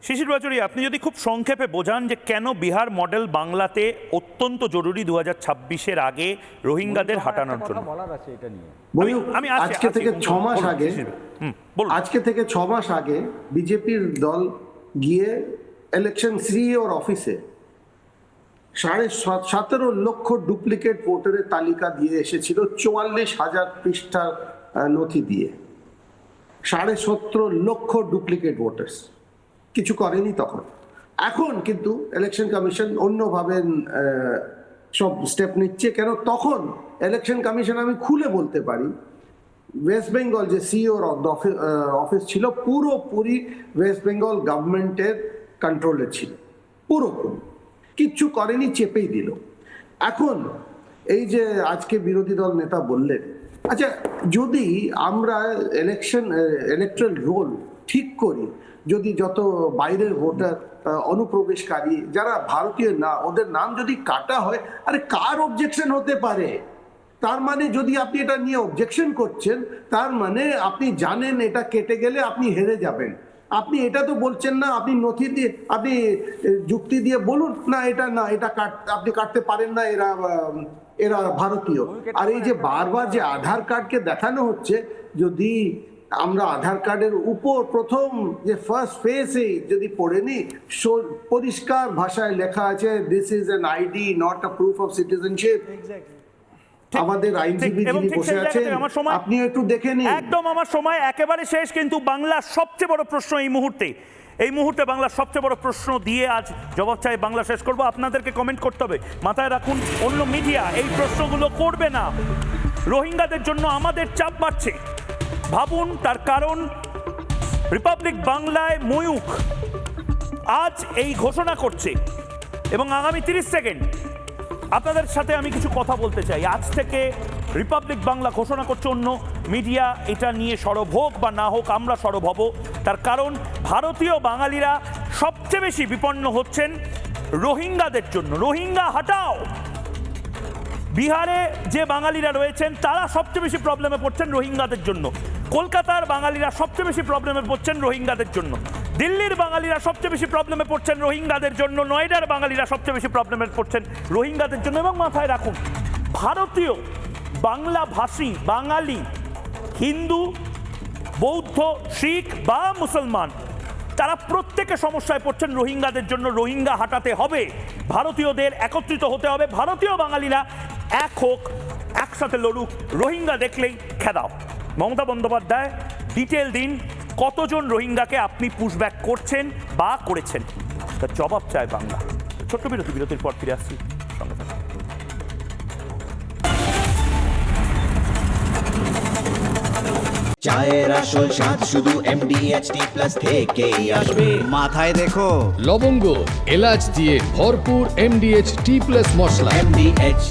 শিশির বাচুরি, আপনি যদি খুব সংক্ষেপে বোঝান যে কেন বিহার মডেল বাংলাতে অত্যন্ত জরুরি 2026-এর আগে রোহিঙ্গাদের হাঁটানোর জন্য।
বলার আছে এটা নিয়ে।
আমি
আজকে থেকে 6 মাস আগে, আজকে থেকে 6 মাস আগে বিজেপির দল গিয়ে ইলেকশন সিইওর অফিসে 17.5 লক্ষ ডুপ্লিকেট ভোটারের তালিকা দিয়ে এসেছিল, 44,000 পৃষ্ঠার নথি দিয়ে। 17.5 লক্ষ ডুপ্লিকেট ভোটার্স। কিছু করেনি তখন। এখন কিন্তু ইলেকশন কমিশন অন্যভাবে সব স্টেপ নিচ্ছে। কেন? তখন ইলেকশন কমিশন, আমি খুলে বলতে পারি, ওয়েস্ট বেঙ্গল যে সিইওর অফিস ছিল, পুরোপুরি ওয়েস্ট বেঙ্গল গভর্নমেন্টের কন্ট্রোলে ছিল, পুরোপুরি। কিচ্ছু করেনি, চেপেই দিল। এখন এই যে আজকে বিরোধী দল নেতা বললেন, আচ্ছা যদি আমরা ইলেকট্রাল রোল ঠিক করি, যদি যত বাইরের ভোটার, অনুপ্রবেশকারী যারা ভারতীয় না, ওদের নাম যদি কাটা হয়, আরে কার অবজেকশন হতে পারে? তার মানে যদি আপনি এটা নিয়ে অবজেকশন করছেন, তার মানে আপনি জানেন এটা কেটে গেলে আপনি হেরে যাবেন। আপনি এটা তো বলছেন না, আপনি নথি দিয়ে আপনি যুক্তি দিয়ে বলুন না এটা আপনি কাটতে পারেন না, এরা ভারতীয়। আর এই যে বারবার যে আধার কার্ডকে দেখানো হচ্ছে, যদি আমরা আধার কার্ডের উপর প্রথম যে ফার্স্ট ফেজে যদি পড়ে নি, পরিষ্কার ভাষায় লেখা আছে this is an ID not a proof of citizenship. আমাদের আইনজীবী যিনি বসে আছেন, আপনিও একটু দেখে নিন।
একদম আমার সময় একেবারে শেষ, কিন্তু বাংলার সবচেয়ে বড় প্রশ্ন এই মুহূর্তে বাংলার সবচেয়ে বড় প্রশ্ন দিয়ে আজ জবাব চাই বাংলা শেষ করব। আপনাদেরকে কমেন্ট করতে হবে, মাথায় রাখুন অন্য মিডিয়া এই প্রশ্নগুলো করবে না। রোহিঙ্গাদের জন্য আমাদের চাপ বাড়ছে, ভাবুন তার কারণ। রিপাবলিক বাংলায় ময়ূখ আজ এই ঘোষণা করছে এবং আগামী 30 সেকেন্ড আপনাদের সাথে আমি কিছু কথা বলতে চাই। আজ থেকে রিপাবলিক বাংলা ঘোষণা করছে, অন্য মিডিয়া এটা নিয়ে সরব হোক বা না হোক, আমরা সরব হব। তার কারণ ভারতীয় বাঙালিরা সবচেয়ে বেশি বিপন্ন হচ্ছেন রোহিঙ্গাদের জন্য। রোহিঙ্গা হাটাও, বিহারে যে বাঙালিরা রয়েছেন তারা সবচেয়ে বেশি প্রবলেমে পড়ছেন রোহিঙ্গাদের জন্য। কলকাতার বাঙালিরা সবচেয়ে বেশি প্রবলেমে পড়ছেন রোহিঙ্গাদের জন্য। দিল্লির বাঙালিরা সবচেয়ে বেশি প্রবলেমে পড়ছেন রোহিঙ্গাদের জন্য। নয়ডার বাঙালিরা সবচেয়ে বেশি প্রবলেমে পড়ছেন রোহিঙ্গাদের জন্য। এবং মাথায় রাখুন, ভারতীয় বাংলাভাষী বাঙালি, হিন্দু, বৌদ্ধ, শিখ বা মুসলমান, তারা প্রত্যেকে সমস্যায় পড়ছেন রোহিঙ্গাদের জন্য। রোহিঙ্গা হাঁটাতে হবে, ভারতীয়দের একত্রিত হতে হবে, ভারতীয় বাঙালিরা এক হোক, একসাথে লড়ুক। রোহিঙ্গা দেখলেই খেদাও। মমতা বন্দ্যোপাধ্যায় ডিটেল দিন, কতজন রোহিঙ্গাকে আপনি পুশব্যাক করছেন বা করেছেন, তার জবাব চায় বাংলা। ছোট্ট বিরতির পর ফিরে আসছি, সঙ্গে থাকুন।
চায়ের আসল স্বাদ শুধু MDHT+ থেকেই আসবে।
মাথায় দেখো লবঙ্গ এলাচ দিয়ে ভরপুর MDH T+ মশলা।
MDH